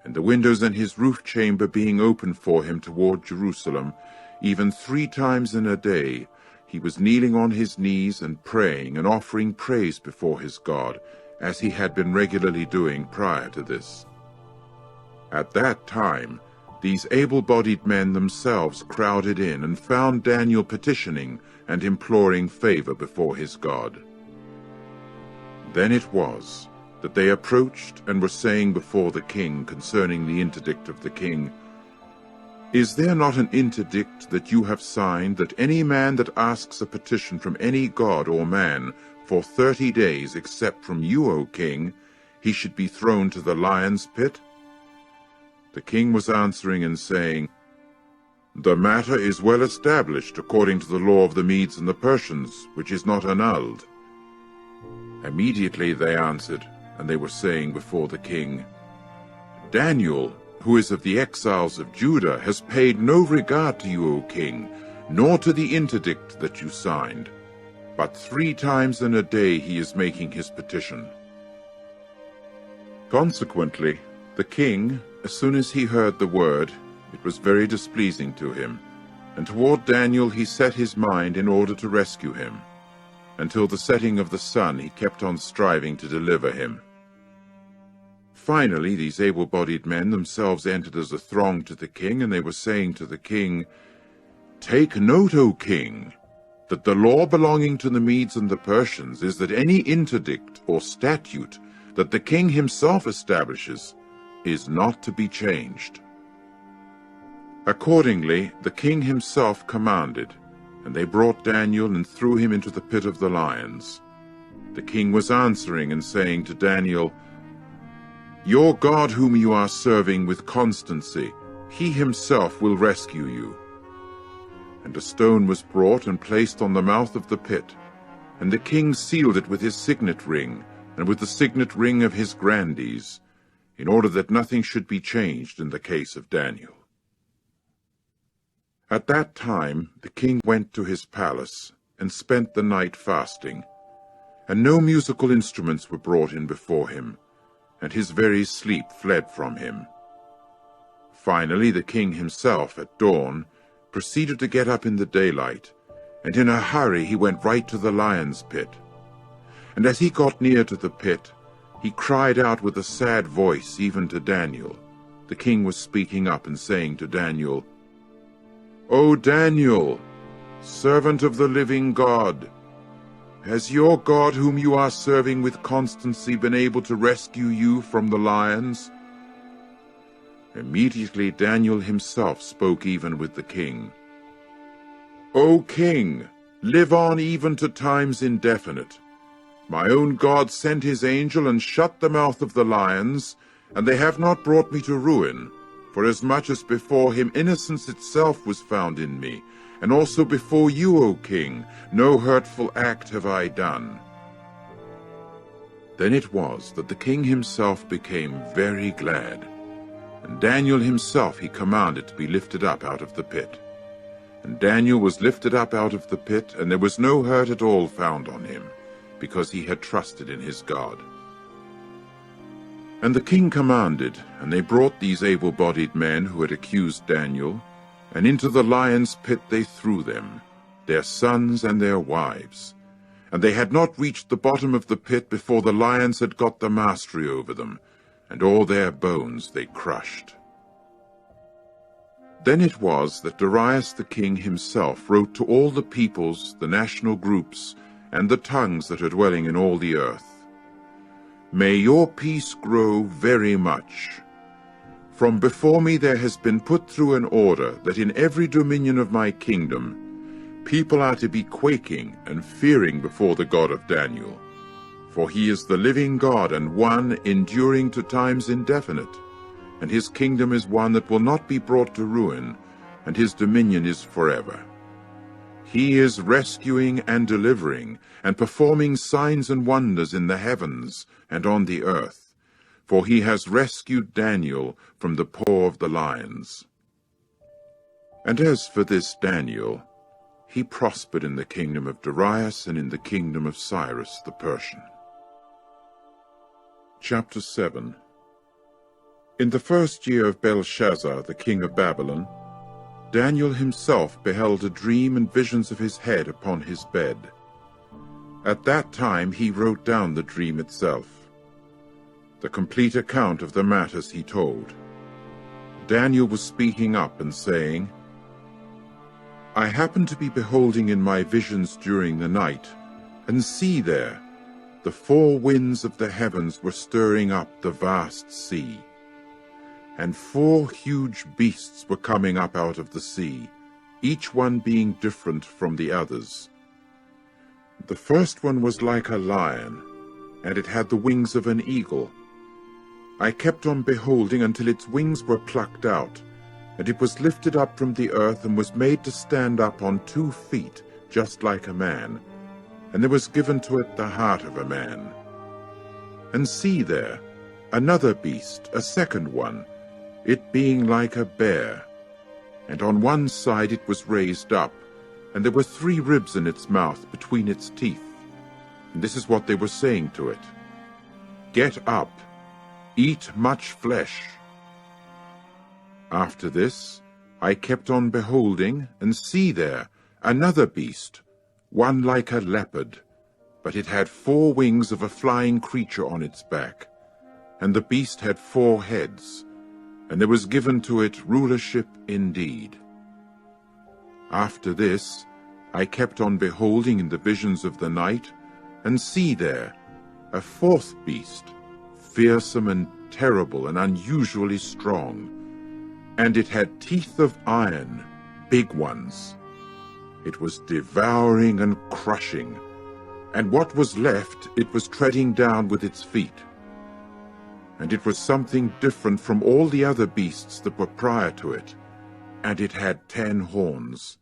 and the windows in his roof chamber being opened for him toward Jerusalem, even 3 times in a day, he was kneeling on his knees and praying and offering praise before his God, as he had been regularly doing prior to this. At that time, these able-bodied men themselves crowded in and found Daniel petitioning and imploring favor before his God. Then it was that they approached and were saying before the king concerning the interdict of the king, "Is there not an interdict that you have signed, that any man that asks a petition from any god or man for 30 days, except from you, O king, he should be thrown to the lion's pit?" The king was answering and saying, "The matter is well established according to the law of the Medes and the Persians, which is not annulled." Immediately they answered, and they were saying before the king, "Daniel, who is of the exiles of Judah, has paid no regard to you, O king, nor to the interdict that you signed. But 3 times in a day he is making his petition." Consequently, the king, as soon as he heard the word, it was very displeasing to him, and toward Daniel he set his mind in order to rescue him. Until the setting of the sun he kept on striving to deliver him. Finally, these able-bodied men themselves entered as a throng to the king, and they were saying to the king, "Take note, O king, that the law belonging to the Medes and the Persians is that any interdict or statute that the king himself establishes is not to be changed." Accordingly, the king himself commanded, and they brought Daniel and threw him into the pit of the lions. The king was answering and saying to Daniel, "Your God whom you are serving with constancy, he himself will rescue you." And a stone was brought and placed on the mouth of the pit, and the king sealed it with his signet ring, and with the signet ring of his grandees, in order that nothing should be changed in the case of Daniel. At that time the king went to his palace, and spent the night fasting, and no musical instruments were brought in before him, and his very sleep fled from him. Finally the king himself, at dawn, proceeded to get up in the daylight, and in a hurry he went right to the lion's pit. And as he got near to the pit, he cried out with a sad voice even to Daniel. The king was speaking up and saying to Daniel, "O Daniel, servant of the living God, has your God whom you are serving with constancy been able to rescue you from the lions?" Immediately Daniel himself spoke even with the king. "O king, live on even to times indefinite. My own God sent his angel and shut the mouth of the lions, and they have not brought me to ruin, for as much as before him innocence itself was found in me, and also before you, O king, no hurtful act have I done." Then it was that the king himself became very glad, and Daniel himself he commanded to be lifted up out of the pit. And Daniel was lifted up out of the pit, and there was no hurt at all found on him, because he had trusted in his God. And the king commanded, and they brought these able-bodied men who had accused Daniel, and into the lion's pit they threw them, their sons and their wives. And they had not reached the bottom of the pit before the lions had got the mastery over them, and all their bones they crushed. Then it was that Darius the king himself wrote to all the peoples, the national groups, and the tongues that are dwelling in all the earth, "May your peace grow very much. From before me there has been put through an order that in every dominion of my kingdom people are to be quaking and fearing before the God of Daniel. For he is the living God, and one enduring to times indefinite, and his kingdom is one that will not be brought to ruin, and his dominion is forever. He is rescuing and delivering, and performing signs and wonders in the heavens and on the earth, for he has rescued Daniel from the paw of the lions." And as for this Daniel, he prospered in the kingdom of Darius and in the kingdom of Cyrus the Persian. Chapter 7. In the first year of Belshazzar, the king of Babylon, Daniel himself beheld a dream and visions of his head upon his bed. At that time he wrote down the dream itself, the complete account of the matters he told. Daniel was speaking up and saying, "I happened to be beholding in my visions during the night, and see there, the four winds of the heavens were stirring up the vast sea. And four huge beasts were coming up out of the sea, each one being different from the others. The first one was like a lion, and it had the wings of an eagle. I kept on beholding until its wings were plucked out, and it was lifted up from the earth and was made to stand up on 2 feet, just like a man, and there was given to it the heart of a man. And see there, another beast, a second one, it being like a bear, and on one side it was raised up, and there were 3 ribs in its mouth between its teeth. And this is what they were saying to it: Get up, eat much flesh. After this I kept on beholding, and see there, another beast, one like a leopard, but it had 4 wings of a flying creature on its back, and the beast had 4 heads, and there was given to it rulership indeed. After this I kept on beholding in the visions of the night, and see there, a 4th beast, fearsome and terrible and unusually strong, and it had teeth of iron, big ones. It was devouring and crushing, and what was left it was treading down with its feet. And it was something different from all the other beasts that were prior to it, and it had 10 horns.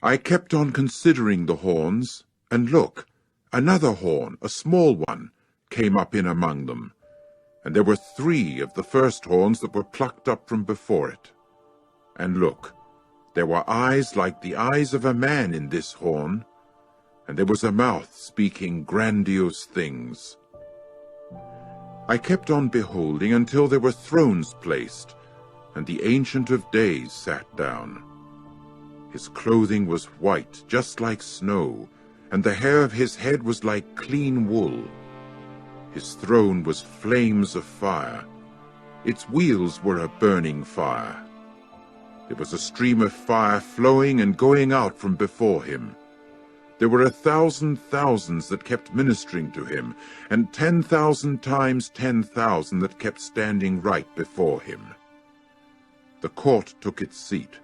I kept on considering the horns, and look, another horn, a small one, came up in among them, and there were 3 of the first horns that were plucked up from before it. And look, there were eyes like the eyes of a man in this horn, and there was a mouth speaking grandiose things. I kept on beholding until there were thrones placed, and the Ancient of Days sat down. His clothing was white, just like snow, and the hair of his head was like clean wool. His throne was flames of fire. Its wheels were a burning fire. There was a stream of fire flowing and going out from before him. There were 1,000 thousands that kept ministering to him, and 10,000 times 10,000 that kept standing right before him. The court took its seat,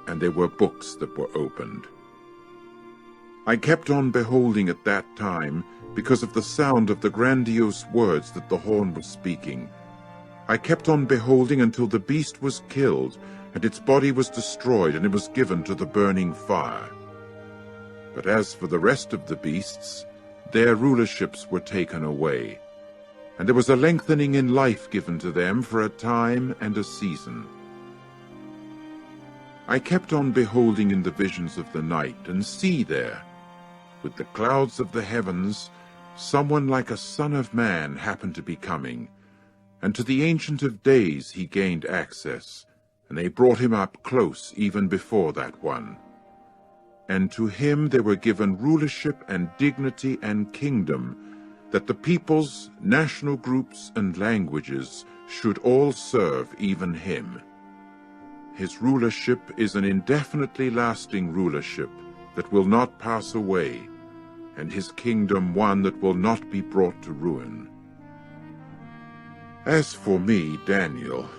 and there were books that were opened. I kept on beholding at that time because of the sound of the grandiose words that the horn was speaking. I kept on beholding until the beast was killed, and its body was destroyed, and it was given to the burning fire. But as for the rest of the beasts, their rulerships were taken away, and there was a lengthening in life given to them for a time and a season. I kept on beholding in the visions of the night, and see there, with the clouds of the heavens, someone like a son of man happened to be coming, and to the Ancient of Days he gained access, and they brought him up close even before that one. And to him they were given rulership and dignity and kingdom, that the peoples, national groups, and languages should all serve even him. His rulership is an indefinitely lasting rulership that will not pass away, and his kingdom one that will not be brought to ruin. As for me, Daniel,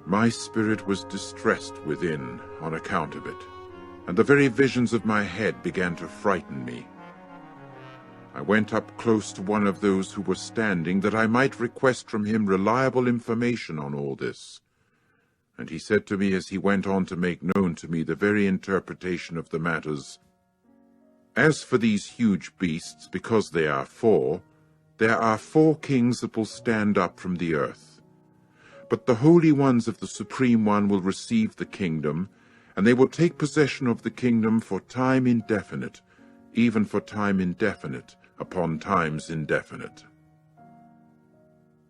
my spirit was distressed within on account of it, and the very visions of my head began to frighten me. I went up close to one of those who were standing, that I might request from him reliable information on all this. And he said to me as he went on to make known to me the very interpretation of the matters, "As for these huge beasts, because they are four, there are 4 kings that will stand up from the earth. But the holy ones of the Supreme One will receive the kingdom, and they will take possession of the kingdom for time indefinite, even for time indefinite upon times indefinite."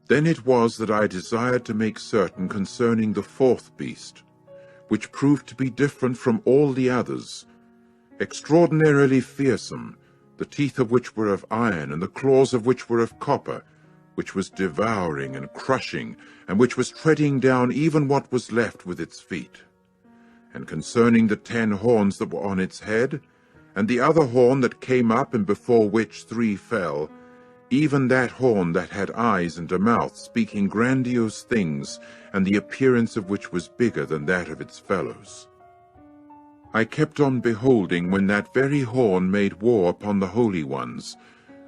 Then it was that I desired to make certain concerning the 4th beast, which proved to be different from all the others, extraordinarily fearsome, the teeth of which were of iron, and the claws of which were of copper, which was devouring and crushing, and which was treading down even what was left with its feet. And concerning the 10 horns that were on its head, and the other horn that came up, and before which 3 fell, even that horn that had eyes and a mouth, speaking grandiose things, and the appearance of which was bigger than that of its fellows. I kept on beholding when that very horn made war upon the holy ones,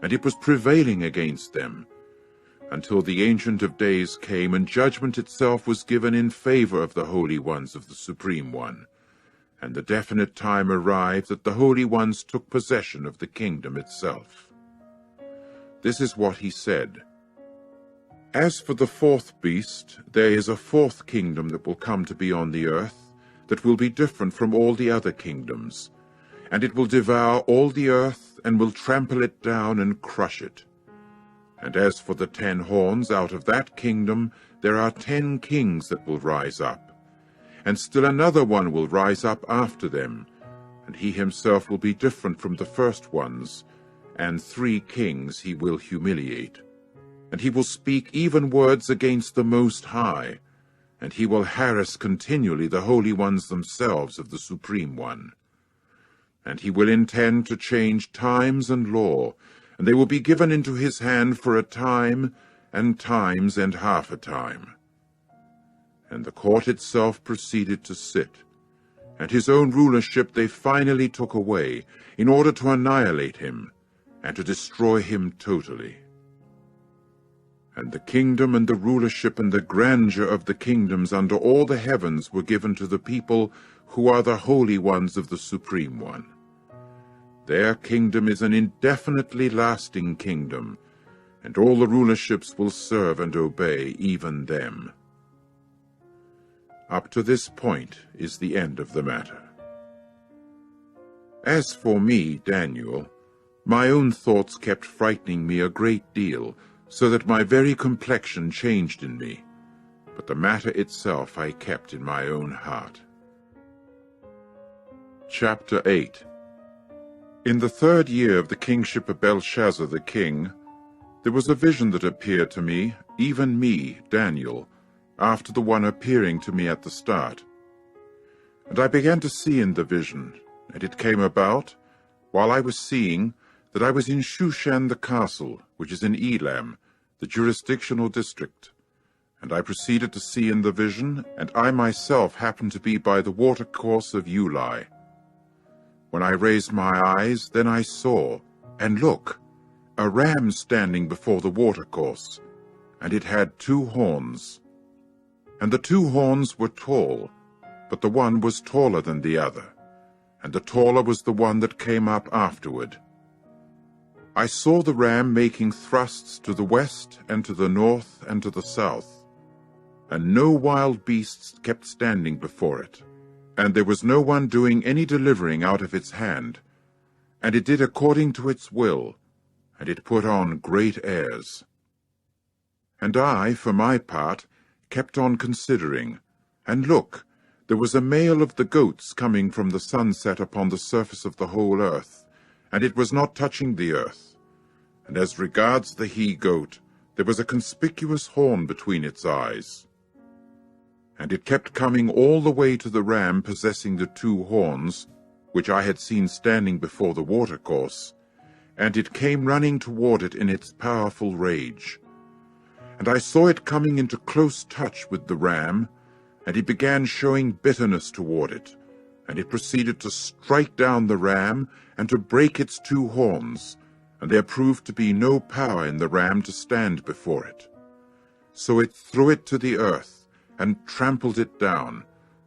and it was prevailing against them, until the Ancient of Days came, and judgment itself was given in favor of the holy ones of the Supreme One, and the definite time arrived that the holy ones took possession of the kingdom itself. This is what he said: "As for the 4th beast, there is a 4th kingdom that will come to be on the earth, that will be different from all the other kingdoms, and it will devour all the earth, and will trample it down and crush it. And as for the 10 horns, out of that kingdom there are 10 kings that will rise up, and still another one will rise up after them, and he himself will be different from the first ones, and 3 kings he will humiliate. And he will speak even words against the Most High, and he will harass continually the holy ones themselves of the Supreme One. And he will intend to change times and law, and they will be given into his hand for a time, and times, and half a time." And the court itself proceeded to sit, and his own rulership they finally took away, in order to annihilate him, and to destroy him totally. And the kingdom and the rulership and the grandeur of the kingdoms under all the heavens were given to the people who are the holy ones of the Supreme One. Their kingdom is an indefinitely lasting kingdom, and all the rulerships will serve and obey even them. Up to this point is the end of the matter. As for me, Daniel, my own thoughts kept frightening me a great deal, so that my very complexion changed in me, but the matter itself I kept in my own heart. Chapter 8. In the 3rd year of the kingship of Belshazzar the king, there was a vision that appeared to me, even me, Daniel, after the one appearing to me at the start. And I began to see in the vision, and it came about, while I was seeing, that I was in Shushan the castle, which is in Elam, the jurisdictional district. And I proceeded to see in the vision, and I myself happened to be by the watercourse of Ulai. When I raised my eyes, then I saw, and look, a ram standing before the watercourse, and it had 2 horns. And the 2 horns were tall, but the one was taller than the other, and the taller was the one that came up afterward. I saw the ram making thrusts to the west and to the north and to the south, and no wild beasts kept standing before it, and there was no one doing any delivering out of its hand, and it did according to its will, and it put on great airs. And I, for my part, kept on considering, and look, there was a male of the goats coming from the sunset upon the surface of the whole earth, and it was not touching the earth. And as regards the he-goat, there was a conspicuous horn between its eyes. And it kept coming all the way to the ram possessing the two horns, which I had seen standing before the watercourse, and it came running toward it in its powerful rage. And I saw it coming into close touch with the ram, and he began showing bitterness toward it, and it proceeded to strike down the ram and to break its two horns, and there proved to be no power in the ram to stand before it. So it threw it to the earth, and trampled it down,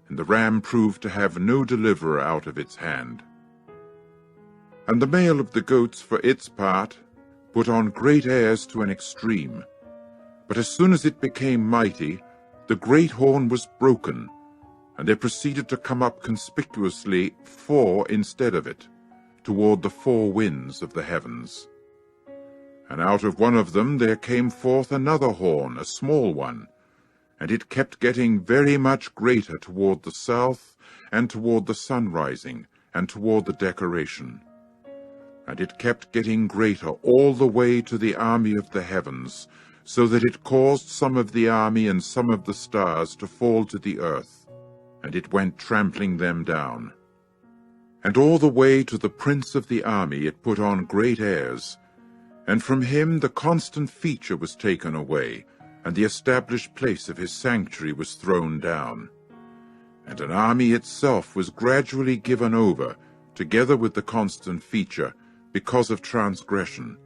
and the ram proved to have no deliverer out of its hand. And the male of the goats, for its part, put on great airs to an extreme. But as soon as it became mighty, the great horn was broken, and there proceeded to come up conspicuously four instead of it, toward the four winds of the heavens. And out of one of them there came forth another horn, a small one, and it kept getting very much greater toward the south, and toward the sun rising, and toward the decoration. And it kept getting greater all the way to the army of the heavens, so that it caused some of the army and some of the stars to fall to the earth, and it went trampling them down. And all the way to the prince of the army it put on great airs, and from him the constant feature was taken away, and the established place of his sanctuary was thrown down. And an army itself was gradually given over, together with the constant feature, because of transgression,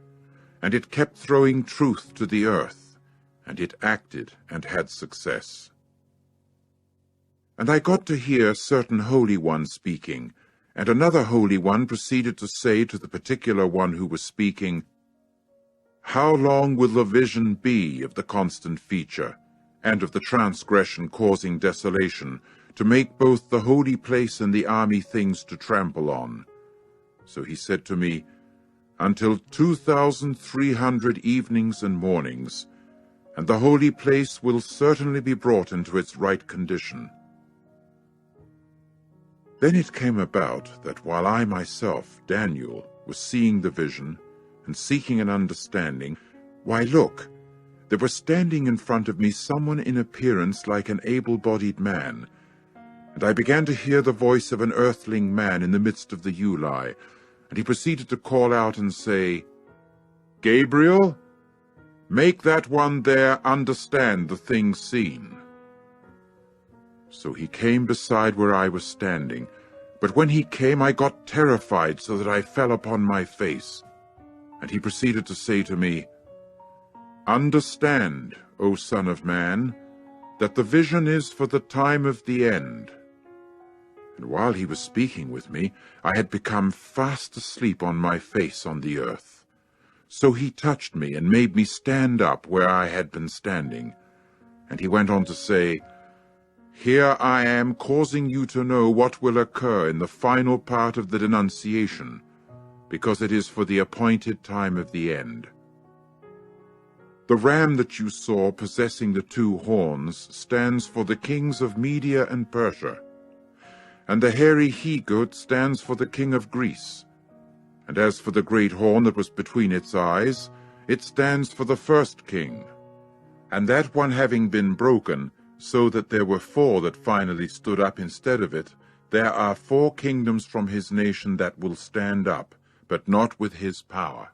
and it kept throwing truth to the earth, and it acted and had success. And I got to hear certain holy ones speaking, and another holy one proceeded to say to the particular one who was speaking, "How long will the vision be of the constant feature, and of the transgression causing desolation, to make both the holy place and the army things to trample on?" So he said to me, "Until 2,300 evenings and mornings, and the holy place will certainly be brought into its right condition." Then it came about that while I myself, Daniel, was seeing the vision, and seeking an understanding, why look, there was standing in front of me someone in appearance like an able-bodied man, and I began to hear the voice of an earthling man in the midst of the uli, and he proceeded to call out and say, "Gabriel, make that one there understand the things seen." So he came beside where I was standing, but when he came I got terrified so that I fell upon my face. And he proceeded to say to me, "Understand, O Son of Man, that the vision is for the time of the end." And while he was speaking with me, I had become fast asleep on my face on the earth. So he touched me and made me stand up where I had been standing. And he went on to say, "Here I am causing you to know what will occur in the final part of the denunciation, because it is for the appointed time of the end. The ram that you saw possessing the two horns stands for the kings of Media and Persia, and the hairy he-goat stands for the king of Greece. And as for the great horn that was between its eyes, it stands for the first king. And that one having been broken, so that there were four that finally stood up instead of it, there are four kingdoms from his nation that will stand up, but not with his power.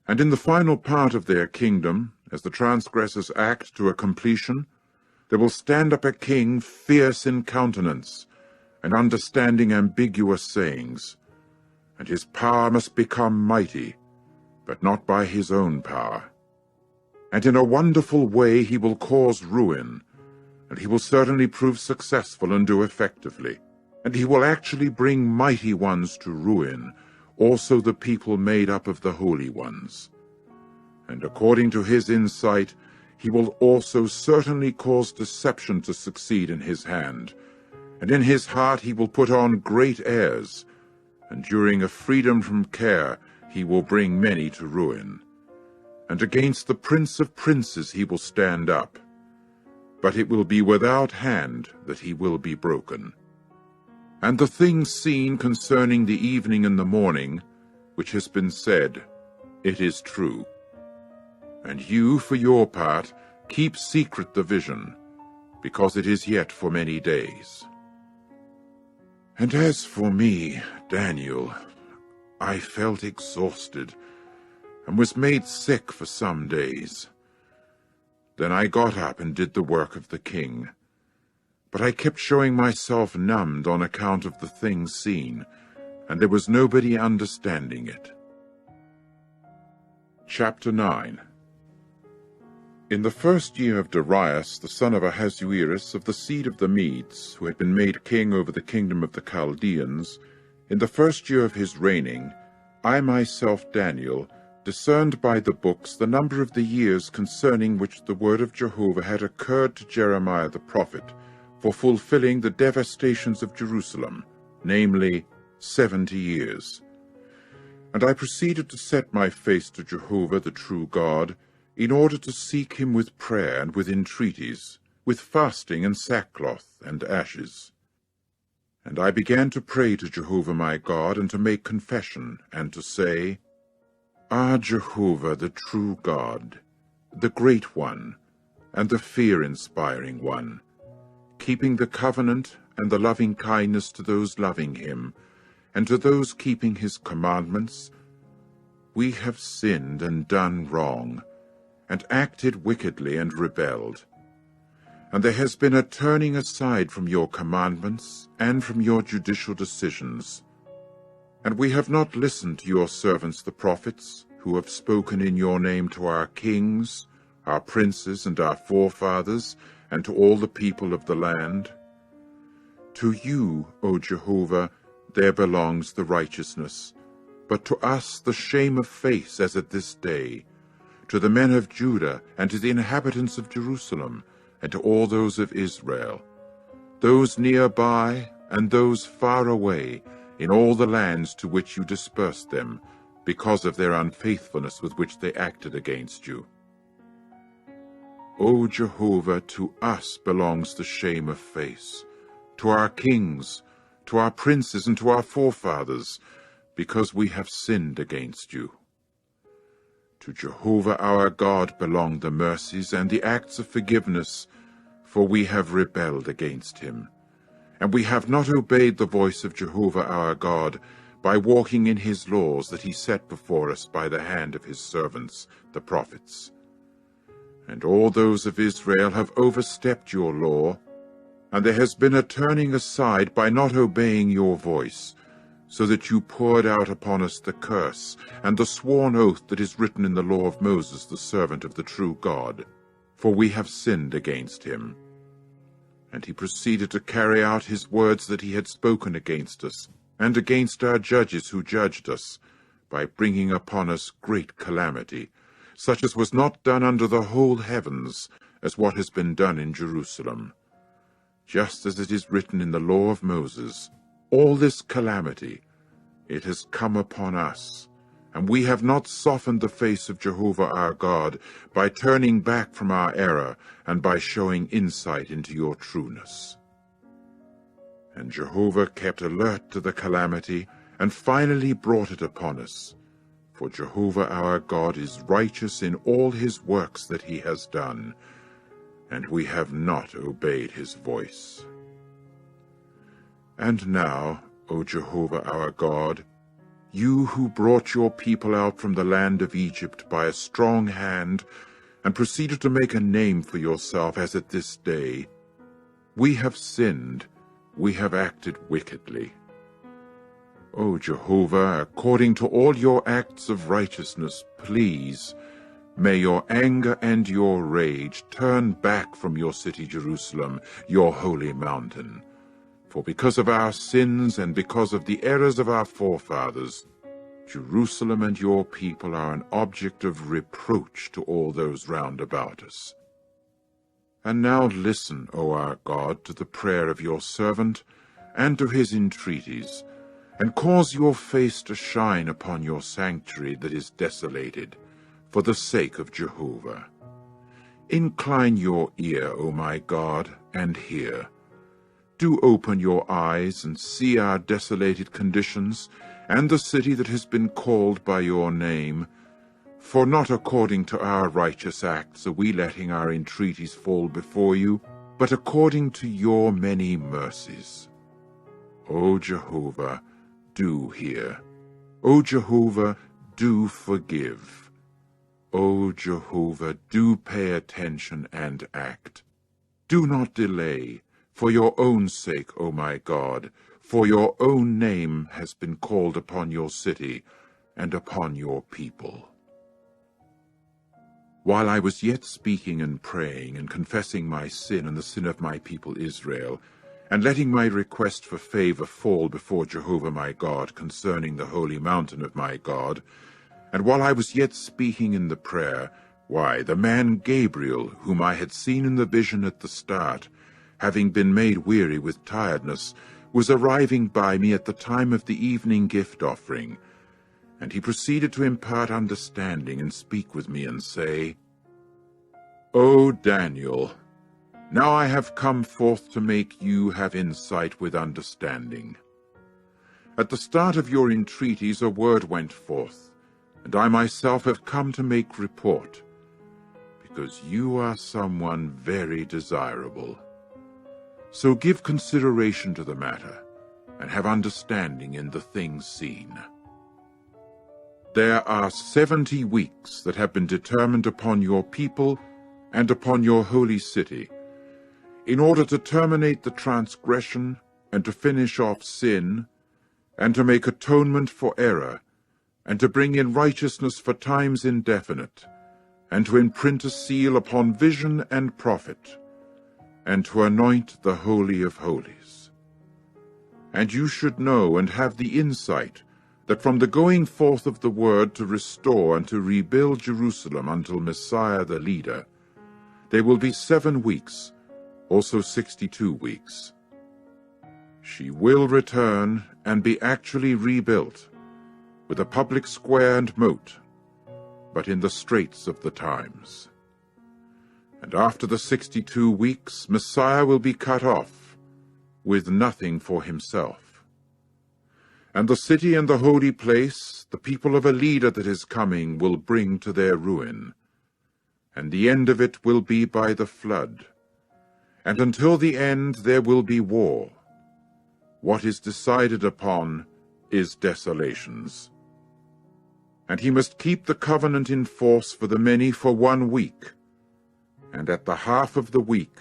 And in the final part of their kingdom, as the transgressors act to a completion, there will stand up a king fierce in countenance, and understanding ambiguous sayings, and his power must become mighty, but not by his own power. And in a wonderful way he will cause ruin, and he will certainly prove successful and do effectively. And he will actually bring mighty ones to ruin, also the people made up of the holy ones. And according to his insight, he will also certainly cause deception to succeed in his hand, and in his heart he will put on great airs, and during a freedom from care he will bring many to ruin, and against the prince of princes he will stand up. But it will be without hand that he will be broken. And the thing seen concerning the evening and the morning, which has been said, it is true. And you, for your part, keep secret the vision, because it is yet for many days. And as for me, Daniel, I felt exhausted, and was made sick for some days. Then I got up and did the work of the king. But I kept showing myself numbed on account of the things seen, and there was nobody understanding it. Chapter 9. In the first year of Darius, the son of Ahasuerus, of the seed of the Medes, who had been made king over the kingdom of the Chaldeans, in the first year of his reigning, I myself, Daniel, discerned by the books the number of the years concerning which the word of Jehovah had occurred to Jeremiah the prophet, for fulfilling the devastations of Jerusalem, namely 70 years. And I proceeded to set my face to Jehovah the true God, in order to seek him with prayer and with entreaties, with fasting and sackcloth and ashes. And I began to pray to Jehovah my God, and to make confession, and to say, Ah, Jehovah, the true God, the great one, and the fear-inspiring one, keeping the covenant and the loving kindness to those loving him, and to those keeping his commandments, we have sinned and done wrong, and acted wickedly and rebelled. And there has been a turning aside from your commandments and from your judicial decisions. And we have not listened to your servants the prophets, who have spoken in your name to our kings, our princes, and our forefathers, and to all the people of the land. To you, O Jehovah, there belongs the righteousness, but to us the shame of face as at this day, to the men of Judah, and to the inhabitants of Jerusalem, and to all those of Israel, those near by and those far away, in all the lands to which you dispersed them, because of their unfaithfulness with which they acted against you. O Jehovah, to us belongs the shame of face, to our kings, to our princes, and to our forefathers, because we have sinned against you. To Jehovah our God belong the mercies and the acts of forgiveness, for we have rebelled against him. And we have not obeyed the voice of Jehovah our God, by walking in his laws that he set before us by the hand of his servants, the prophets. And all those of Israel have overstepped your law, and there has been a turning aside by not obeying your voice, so that you poured out upon us the curse, and the sworn oath that is written in the law of Moses, the servant of the true God, for we have sinned against him. And he proceeded to carry out his words that he had spoken against us, and against our judges who judged us, by bringing upon us great calamity, such as was not done under the whole heavens, as what has been done in Jerusalem. Just as it is written in the law of Moses, all this calamity, it has come upon us, and we have not softened the face of Jehovah our God, by turning back from our error, and by showing insight into your trueness. And Jehovah kept alert to the calamity, and finally brought it upon us. For Jehovah our God is righteous in all his works that he has done, and we have not obeyed his voice. And now, O Jehovah our God, you who brought your people out from the land of Egypt by a strong hand, and proceeded to make a name for yourself as at this day, we have sinned, we have acted wickedly. O Jehovah, according to all your acts of righteousness, please, may your anger and your rage turn back from your city Jerusalem, your holy mountain. For because of our sins and because of the errors of our forefathers, Jerusalem and your people are an object of reproach to all those round about us. And now listen, O our God, to the prayer of your servant, and to his entreaties, and cause your face to shine upon your sanctuary that is desolated, for the sake of Jehovah. Incline your ear, O my God, and hear. Do open your eyes and see our desolated conditions, and the city that has been called by your name. For not according to our righteous acts are we letting our entreaties fall before you, but according to your many mercies. O Jehovah, do hear. O Jehovah, do forgive. O Jehovah, do pay attention and act. Do not delay, for your own sake, O my God, for your own name has been called upon your city and upon your people. While I was yet speaking and praying and confessing my sin and the sin of my people Israel, and letting my request for favor fall before Jehovah my God concerning the holy mountain of my God, and while I was yet speaking in the prayer, why, the man Gabriel, whom I had seen in the vision at the start, having been made weary with tiredness, was arriving by me at the time of the evening gift offering, and he proceeded to impart understanding and speak with me and say, O Daniel, now I have come forth to make you have insight with understanding. At the start of your entreaties a word went forth, and I myself have come to make report, because you are someone very desirable. So give consideration to the matter, and have understanding in the things seen. There are 70 weeks that have been determined upon your people and upon your holy city, in order to terminate the transgression, and to finish off sin, and to make atonement for error, and to bring in righteousness for times indefinite, and to imprint a seal upon vision and prophet, and to anoint the Holy of Holies. And you should know and have the insight that from the going forth of the word to restore and to rebuild Jerusalem until Messiah the leader, there will be 7 weeks, also 62 weeks. She will return and be actually rebuilt, with a public square and moat, but in the straits of the times. And after the 62 weeks, Messiah will be cut off, with nothing for himself. And the city and the holy place, the people of a leader that is coming, will bring to their ruin. And the end of it will be by the flood. And until the end there will be war. What is decided upon is desolations. And he must keep the covenant in force for the many for 1 week. And at the half of the week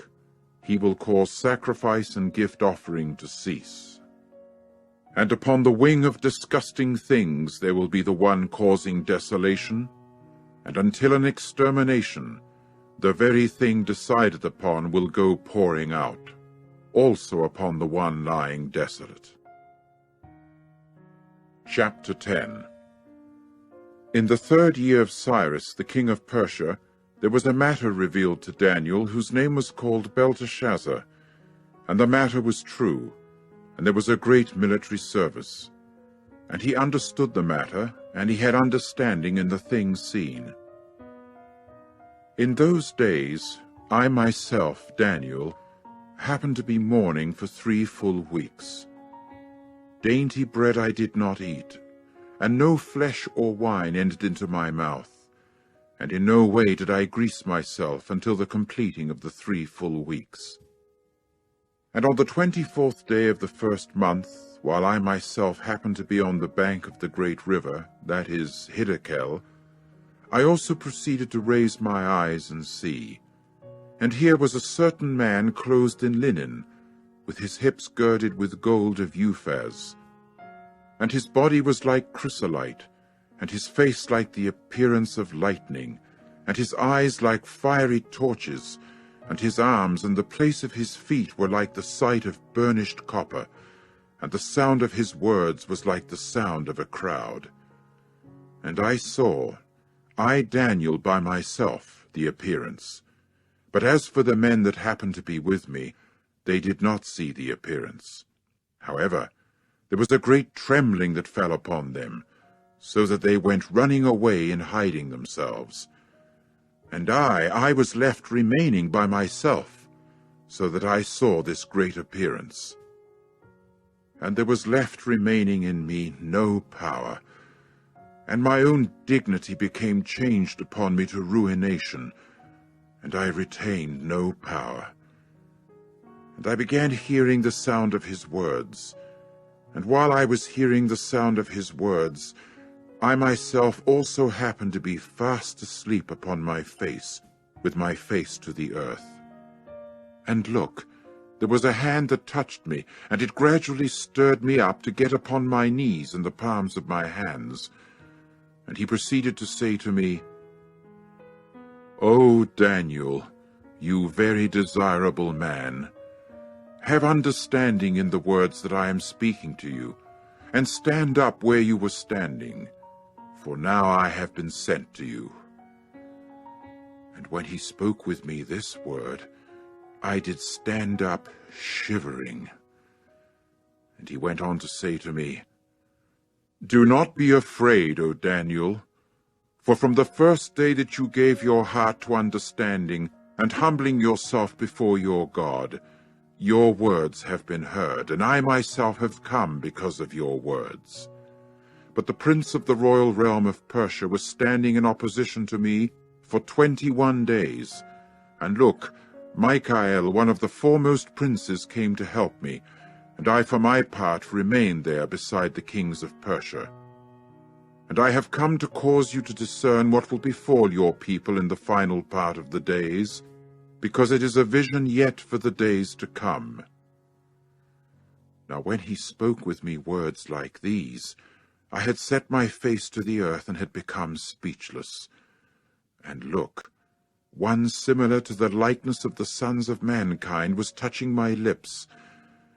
he will cause sacrifice and gift offering to cease. And upon the wing of disgusting things there will be the one causing desolation, and until an extermination, the very thing decided upon will go pouring out, also upon the one lying desolate. Chapter 10. In the 3rd year of Cyrus, the king of Persia, there was a matter revealed to Daniel, whose name was called Belteshazzar, and the matter was true, and there was a great military service. And he understood the matter, and he had understanding in the things seen. In those days, I myself, Daniel, happened to be mourning for 3 full weeks. Dainty bread I did not eat, and no flesh or wine entered into my mouth, and in no way did I grease myself until the completing of the 3 full weeks. And on the 24th day of the 1st month, while I myself happened to be on the bank of the great river, that is, Hiddekel, I also proceeded to raise my eyes and see. And here was a certain man clothed in linen, with his hips girded with gold of Uphaz. And his body was like chrysolite, and his face like the appearance of lightning, and his eyes like fiery torches, and his arms and the place of his feet were like the sight of burnished copper, and the sound of his words was like the sound of a crowd. And I saw, I Daniel by myself, the appearance. But as for the men that happened to be with me, they did not see the appearance. However, there was a great trembling that fell upon them, so that they went running away and hiding themselves. And I was left remaining by myself, so that I saw this great appearance. And there was left remaining in me no power, and my own dignity became changed upon me to ruination, and I retained no power. And I began hearing the sound of his words, and while I was hearing the sound of his words, I myself also happened to be fast asleep upon my face, with my face to the earth. And look, there was a hand that touched me, and it gradually stirred me up to get upon my knees and the palms of my hands. And he proceeded to say to me, "O Daniel, you very desirable man, have understanding in the words that I am speaking to you, and stand up where you were standing, for now I have been sent to you." And when he spoke with me this word, I did stand up shivering. And he went on to say to me, "Do not be afraid, O Daniel, for from the first day that you gave your heart to understanding, and humbling yourself before your God, your words have been heard, and I myself have come because of your words. But the prince of the royal realm of Persia was standing in opposition to me for 21 days. And look, Michael, one of the foremost princes, came to help me, and I for my part remained there beside the kings of Persia. And I have come to cause you to discern what will befall your people in the final part of the days, because it is a vision yet for the days to come." Now when he spoke with me words like these, I had set my face to the earth and had become speechless. And look, one similar to the likeness of the sons of mankind was touching my lips,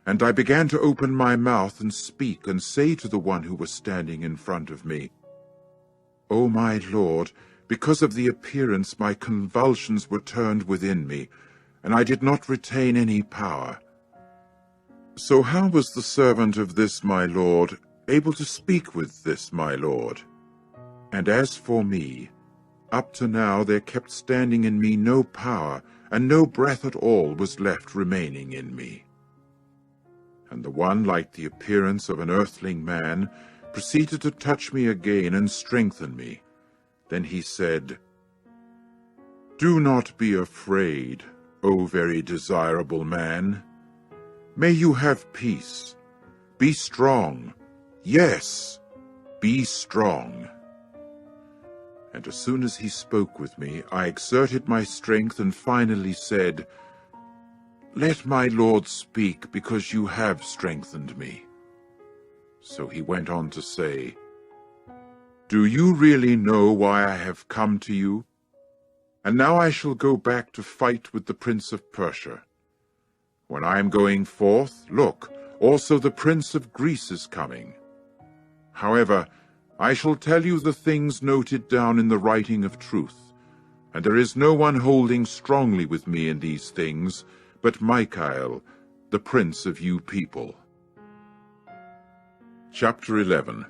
and I began to open my mouth and speak and say to the one who was standing in front of me, "O my Lord, because of the appearance my convulsions were turned within me, and I did not retain any power. So how was the servant of this my Lord able to speak with this my Lord? And as for me, up to now there kept standing in me no power, and no breath at all was left remaining in me." And the one, like the appearance of an earthling man, proceeded to touch me again and strengthen me. Then he said, "Do not be afraid, O very desirable man. May you have peace. Be strong. Yes, be strong." And as soon as he spoke with me, I exerted my strength and finally said, "Let my Lord speak, because you have strengthened me." So he went on to say, "Do you really know why I have come to you? And now I shall go back to fight with the prince of Persia. When I am going forth, look, also the prince of Greece is coming. However, I shall tell you the things noted down in the writing of truth, and there is no one holding strongly with me in these things, but Michael, the prince of you people." Chapter 11.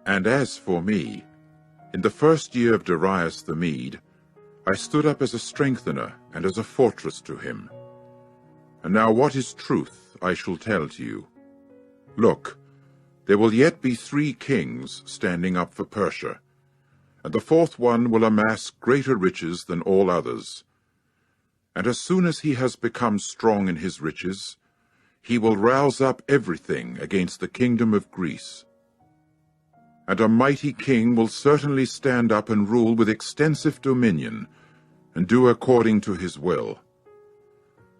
And as for me, in the first year of Darius the Mede, I stood up as a strengthener and as a fortress to him. And now what is truth I shall tell to you. Look, there will yet be 3 kings standing up for Persia, and the 4th one will amass greater riches than all others. And as soon as he has become strong in his riches, he will rouse up everything against the kingdom of Greece. And a mighty king will certainly stand up and rule with extensive dominion, and do according to his will.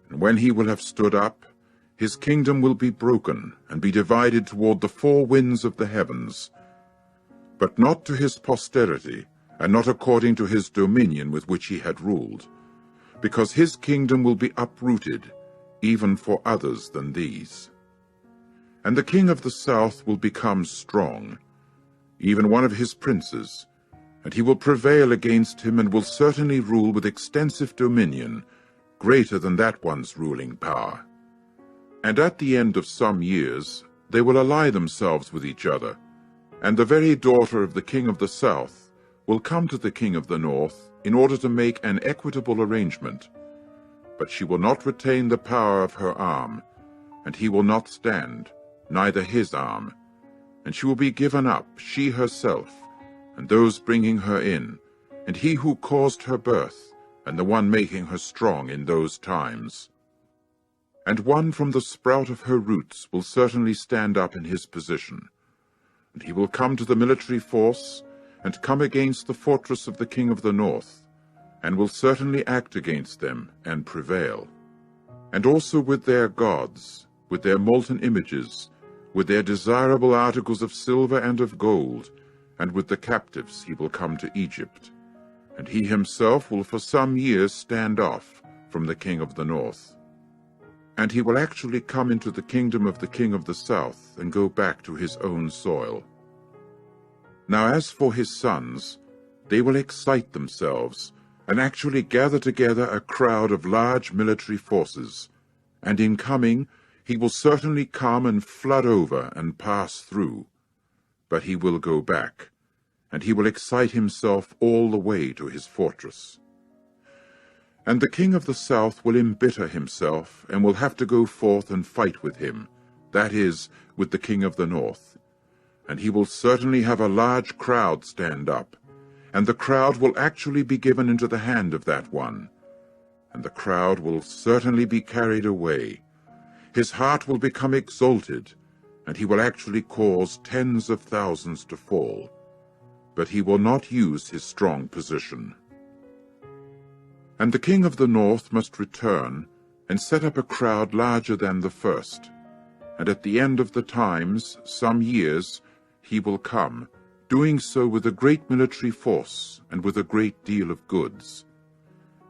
And when he will have stood up, his kingdom will be broken, and be divided toward the 4 winds of the heavens, but not to his posterity, and not according to his dominion with which he had ruled, because his kingdom will be uprooted, even for others than these. And the king of the south will become strong, even one of his princes, and he will prevail against him, and will certainly rule with extensive dominion, greater than that one's ruling power. And at the end of some years, they will ally themselves with each other, and the very daughter of the king of the south will come to the king of the north in order to make an equitable arrangement. But she will not retain the power of her arm, and he will not stand, neither his arm. And she will be given up, she herself, and those bringing her in, and he who caused her birth, and the one making her strong in those times. And one from the sprout of her roots will certainly stand up in his position. And he will come to the military force, and come against the fortress of the king of the north, and will certainly act against them, and prevail. And also with their gods, with their molten images, with their desirable articles of silver and of gold, and with the captives he will come to Egypt. And he himself will for some years stand off from the king of the north. And he will actually come into the kingdom of the king of the south, and go back to his own soil. Now as for his sons, they will excite themselves, and actually gather together a crowd of large military forces, and in coming he will certainly come and flood over and pass through. But he will go back, and he will excite himself all the way to his fortress. And the king of the south will embitter himself, and will have to go forth and fight with him, that is, with the king of the north. And he will certainly have a large crowd stand up, and the crowd will actually be given into the hand of that one. And the crowd will certainly be carried away. His heart will become exalted, and he will actually cause tens of thousands to fall. But he will not use his strong position. And the king of the north must return, and set up a crowd larger than the first. And at the end of the times, some years, he will come, doing so with a great military force, and with a great deal of goods.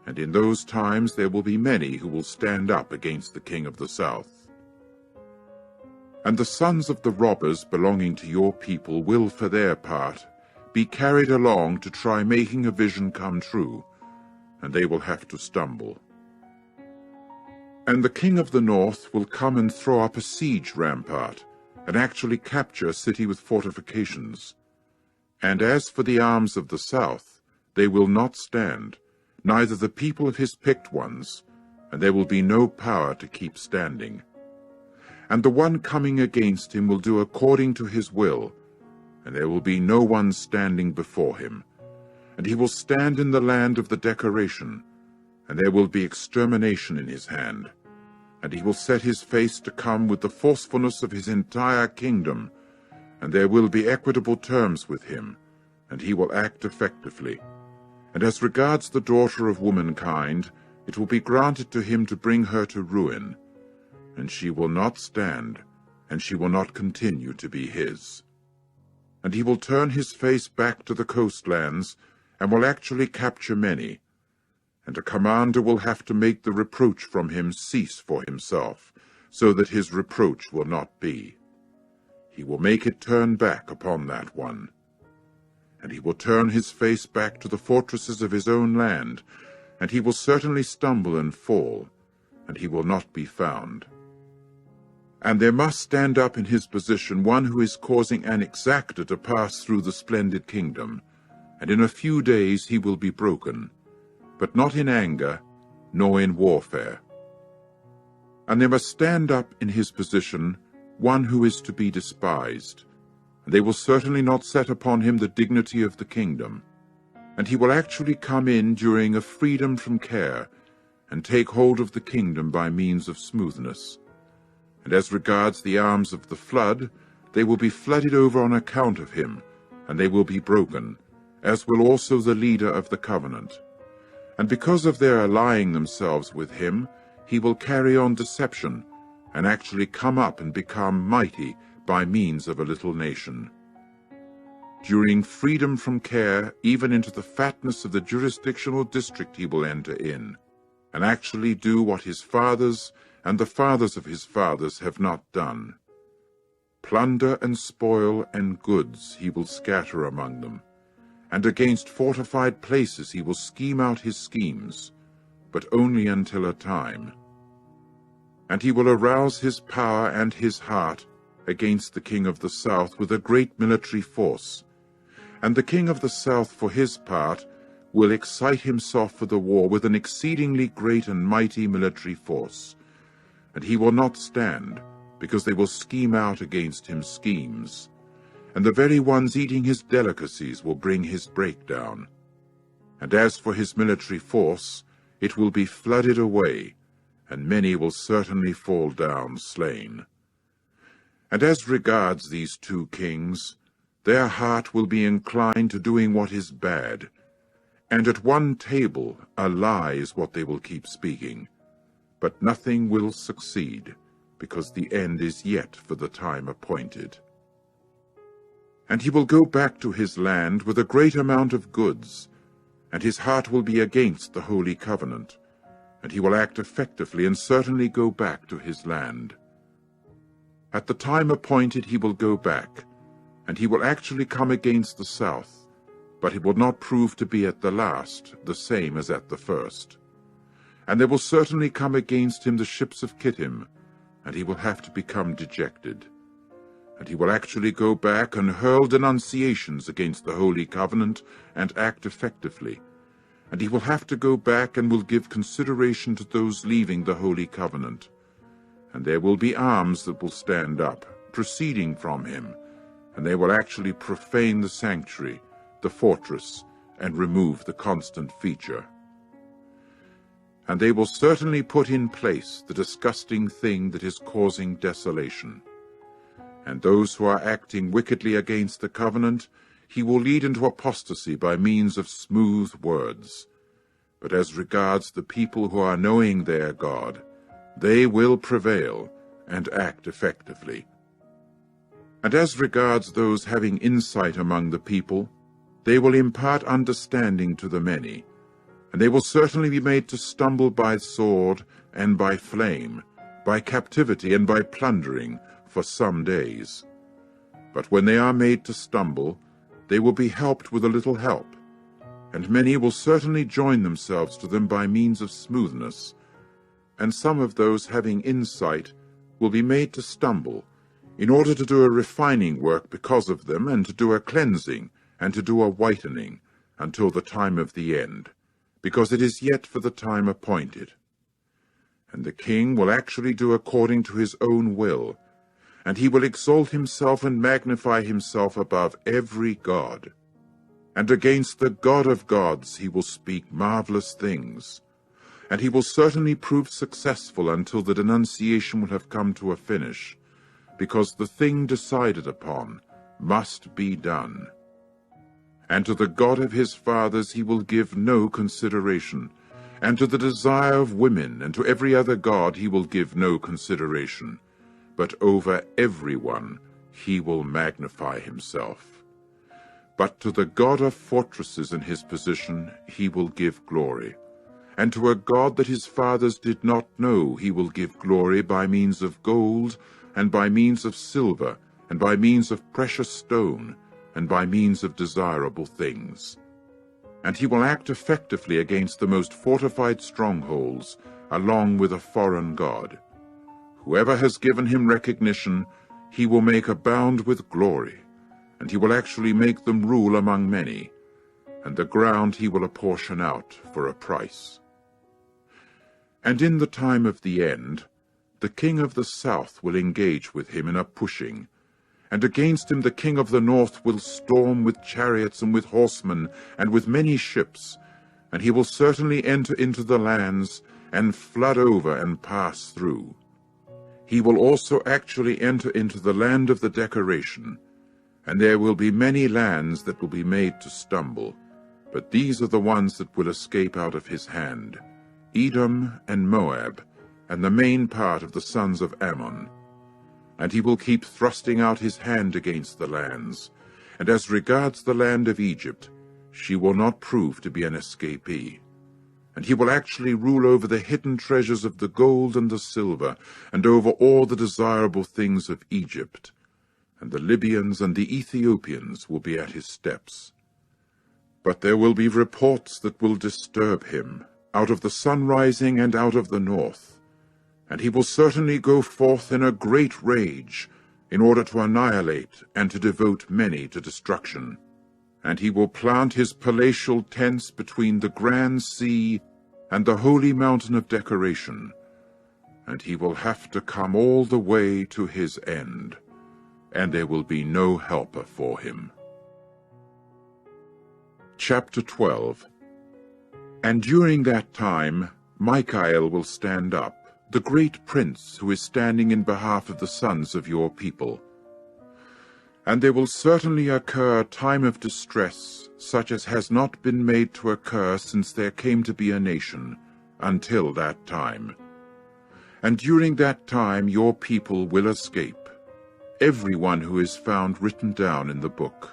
And in those times there will be many who will stand up against the king of the south. And the sons of the robbers belonging to your people will, for their part, be carried along to try making a vision come true, and they will have to stumble. And the king of the north will come and throw up a siege rampart, and actually capture a city with fortifications. And as for the arms of the south, they will not stand, neither the people of his picked ones, and there will be no power to keep standing. And the one coming against him will do according to his will, and there will be no one standing before him. And he will stand in the land of the decoration, and there will be extermination in his hand. And he will set his face to come with the forcefulness of his entire kingdom, and there will be equitable terms with him, and he will act effectively. And as regards the daughter of womankind, it will be granted to him to bring her to ruin, and she will not stand, and she will not continue to be his. And he will turn his face back to the coastlands, and will actually capture many. And a commander will have to make the reproach from him cease for himself, so that his reproach will not be. He will make it turn back upon that one. And he will turn his face back to the fortresses of his own land, and he will certainly stumble and fall, and he will not be found. And there must stand up in his position one who is causing an exactor to pass through the splendid kingdom, and in a few days he will be broken, but not in anger, nor in warfare. And there must stand up in his position one who is to be despised, and they will certainly not set upon him the dignity of the kingdom. And he will actually come in during a freedom from care, and take hold of the kingdom by means of smoothness. And as regards the arms of the flood, they will be flooded over on account of him, and they will be broken, as will also the leader of the covenant. And because of their allying themselves with him, he will carry on deception, and actually come up and become mighty by means of a little nation. During freedom from care, even into the fatness of the jurisdictional district he will enter in, and actually do what his fathers and the fathers of his fathers have not done. Plunder and spoil and goods he will scatter among them, and against fortified places he will scheme out his schemes, but only until a time. And he will arouse his power and his heart against the king of the south with a great military force. And the king of the south, for his part, will excite himself for the war with an exceedingly great and mighty military force. And he will not stand, because they will scheme out against him schemes. And the very ones eating his delicacies will bring his breakdown. And as for his military force, it will be flooded away, and many will certainly fall down slain. And as regards these two kings, their heart will be inclined to doing what is bad, and at one table a lie is what they will keep speaking. But nothing will succeed, because the end is yet for the time appointed. And he will go back to his land with a great amount of goods, and his heart will be against the holy covenant, and he will act effectively and certainly go back to his land. At the time appointed he will go back, and he will actually come against the south, but it will not prove to be at the last the same as at the first. And there will certainly come against him the ships of Kittim, and he will have to become dejected. And he will actually go back and hurl denunciations against the Holy Covenant and act effectively. And he will have to go back and will give consideration to those leaving the Holy Covenant. And there will be arms that will stand up, proceeding from him, and they will actually profane the sanctuary, the fortress, and remove the constant feature. And they will certainly put in place the disgusting thing that is causing desolation. And those who are acting wickedly against the covenant, he will lead into apostasy by means of smooth words. But as regards the people who are knowing their God, they will prevail and act effectively. And as regards those having insight among the people, they will impart understanding to the many, and they will certainly be made to stumble by sword and by flame, by captivity and by plundering, for some days. But when they are made to stumble, they will be helped with a little help, and many will certainly join themselves to them by means of smoothness, and some of those having insight will be made to stumble, in order to do a refining work because of them, and to do a cleansing, and to do a whitening, until the time of the end, because it is yet for the time appointed. And the king will actually do according to his own will, and he will exalt himself and magnify himself above every god. And against the God of gods he will speak marvelous things, and he will certainly prove successful until the denunciation will have come to a finish, because the thing decided upon must be done. And to the God of his fathers he will give no consideration, and to the desire of women and to every other god he will give no consideration, but over everyone he will magnify himself. But to the God of fortresses in his position he will give glory, and to a god that his fathers did not know he will give glory by means of gold, and by means of silver, and by means of precious stone, and by means of desirable things. And he will act effectively against the most fortified strongholds, along with a foreign god. Whoever has given him recognition, he will make abound with glory, and he will actually make them rule among many, and the ground he will apportion out for a price. And in the time of the end, the king of the south will engage with him in a pushing, and against him the king of the north will storm with chariots and with horsemen and with many ships, and he will certainly enter into the lands and flood over and pass through. He will also actually enter into the land of the decoration, and there will be many lands that will be made to stumble, but these are the ones that will escape out of his hand, Edom and Moab, and the main part of the sons of Ammon. And he will keep thrusting out his hand against the lands, and as regards the land of Egypt, she will not prove to be an escapee. And he will actually rule over the hidden treasures of the gold and the silver, and over all the desirable things of Egypt. And the Libyans and the Ethiopians will be at his steps. But there will be reports that will disturb him, out of the sun rising and out of the north. And he will certainly go forth in a great rage, in order to annihilate and to devote many to destruction. And he will plant his palatial tents between the grand sea and the holy mountain of decoration, and he will have to come all the way to his end, and there will be no helper for him. Chapter 12. And during that time Michael will stand up, the great prince who is standing in behalf of the sons of your people. And there will certainly occur a time of distress, such as has not been made to occur since there came to be a nation, until that time. And during that time your people will escape, everyone who is found written down in the book.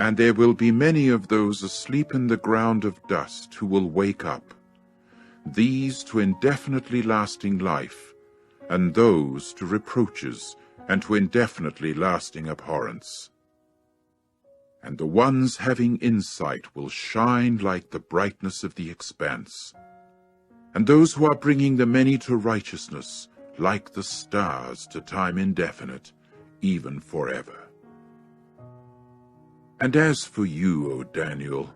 And there will be many of those asleep in the ground of dust who will wake up, these to indefinitely lasting life, and those to reproaches and to indefinitely lasting abhorrence. And the ones having insight will shine like the brightness of the expanse, and those who are bringing the many to righteousness like the stars to time indefinite, even forever. And as for you, O Daniel,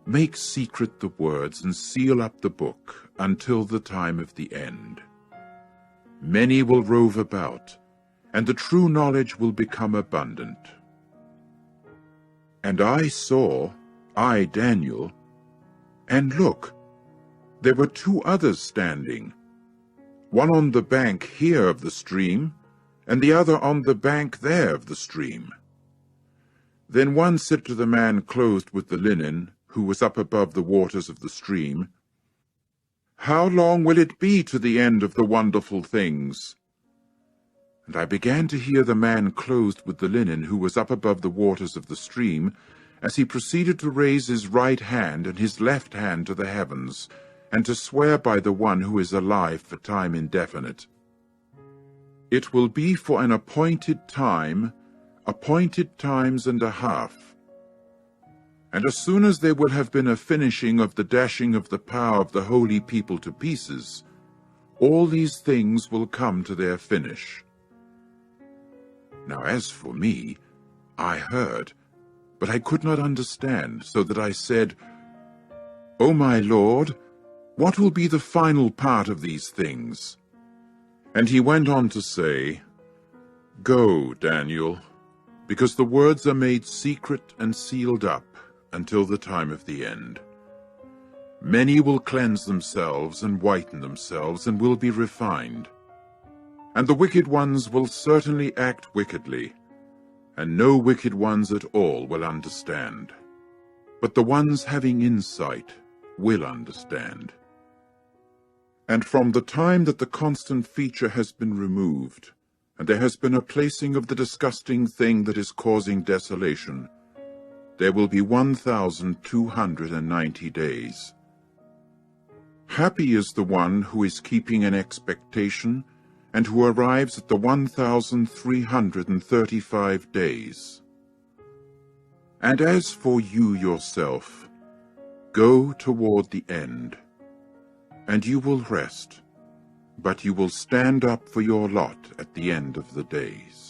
make secret the words and seal up the book until the time of the end. Many will rove about, and the true knowledge will become abundant. And I saw, I Daniel, and look, there were two others standing, one on the bank here of the stream, and the other on the bank there of the stream. Then one said to the man clothed with the linen, who was up above the waters of the stream, How long will it be to the end of the wonderful things? And I began to hear the man clothed with the linen, who was up above the waters of the stream, as he proceeded to raise his right hand and his left hand to the heavens, and to swear by the one who is alive for time indefinite. It will be for an appointed time, appointed times and a half. And as soon as there will have been a finishing of the dashing of the power of the holy people to pieces, all these things will come to their finish. Now as for me, I heard, but I could not understand, so that I said, O my Lord, what will be the final part of these things? And he went on to say, Go, Daniel, because the words are made secret and sealed up until the time of the end. Many will cleanse themselves and whiten themselves and will be refined. And the wicked ones will certainly act wickedly, and no wicked ones at all will understand. But the ones having insight will understand. And from the time that the constant feature has been removed, and there has been a placing of the disgusting thing that is causing desolation, there will be 1,290 days. Happy is the one who is keeping an expectation, and who arrives at the 1,335 days. And as for you yourself, go toward the end, and you will rest, but you will stand up for your lot at the end of the days.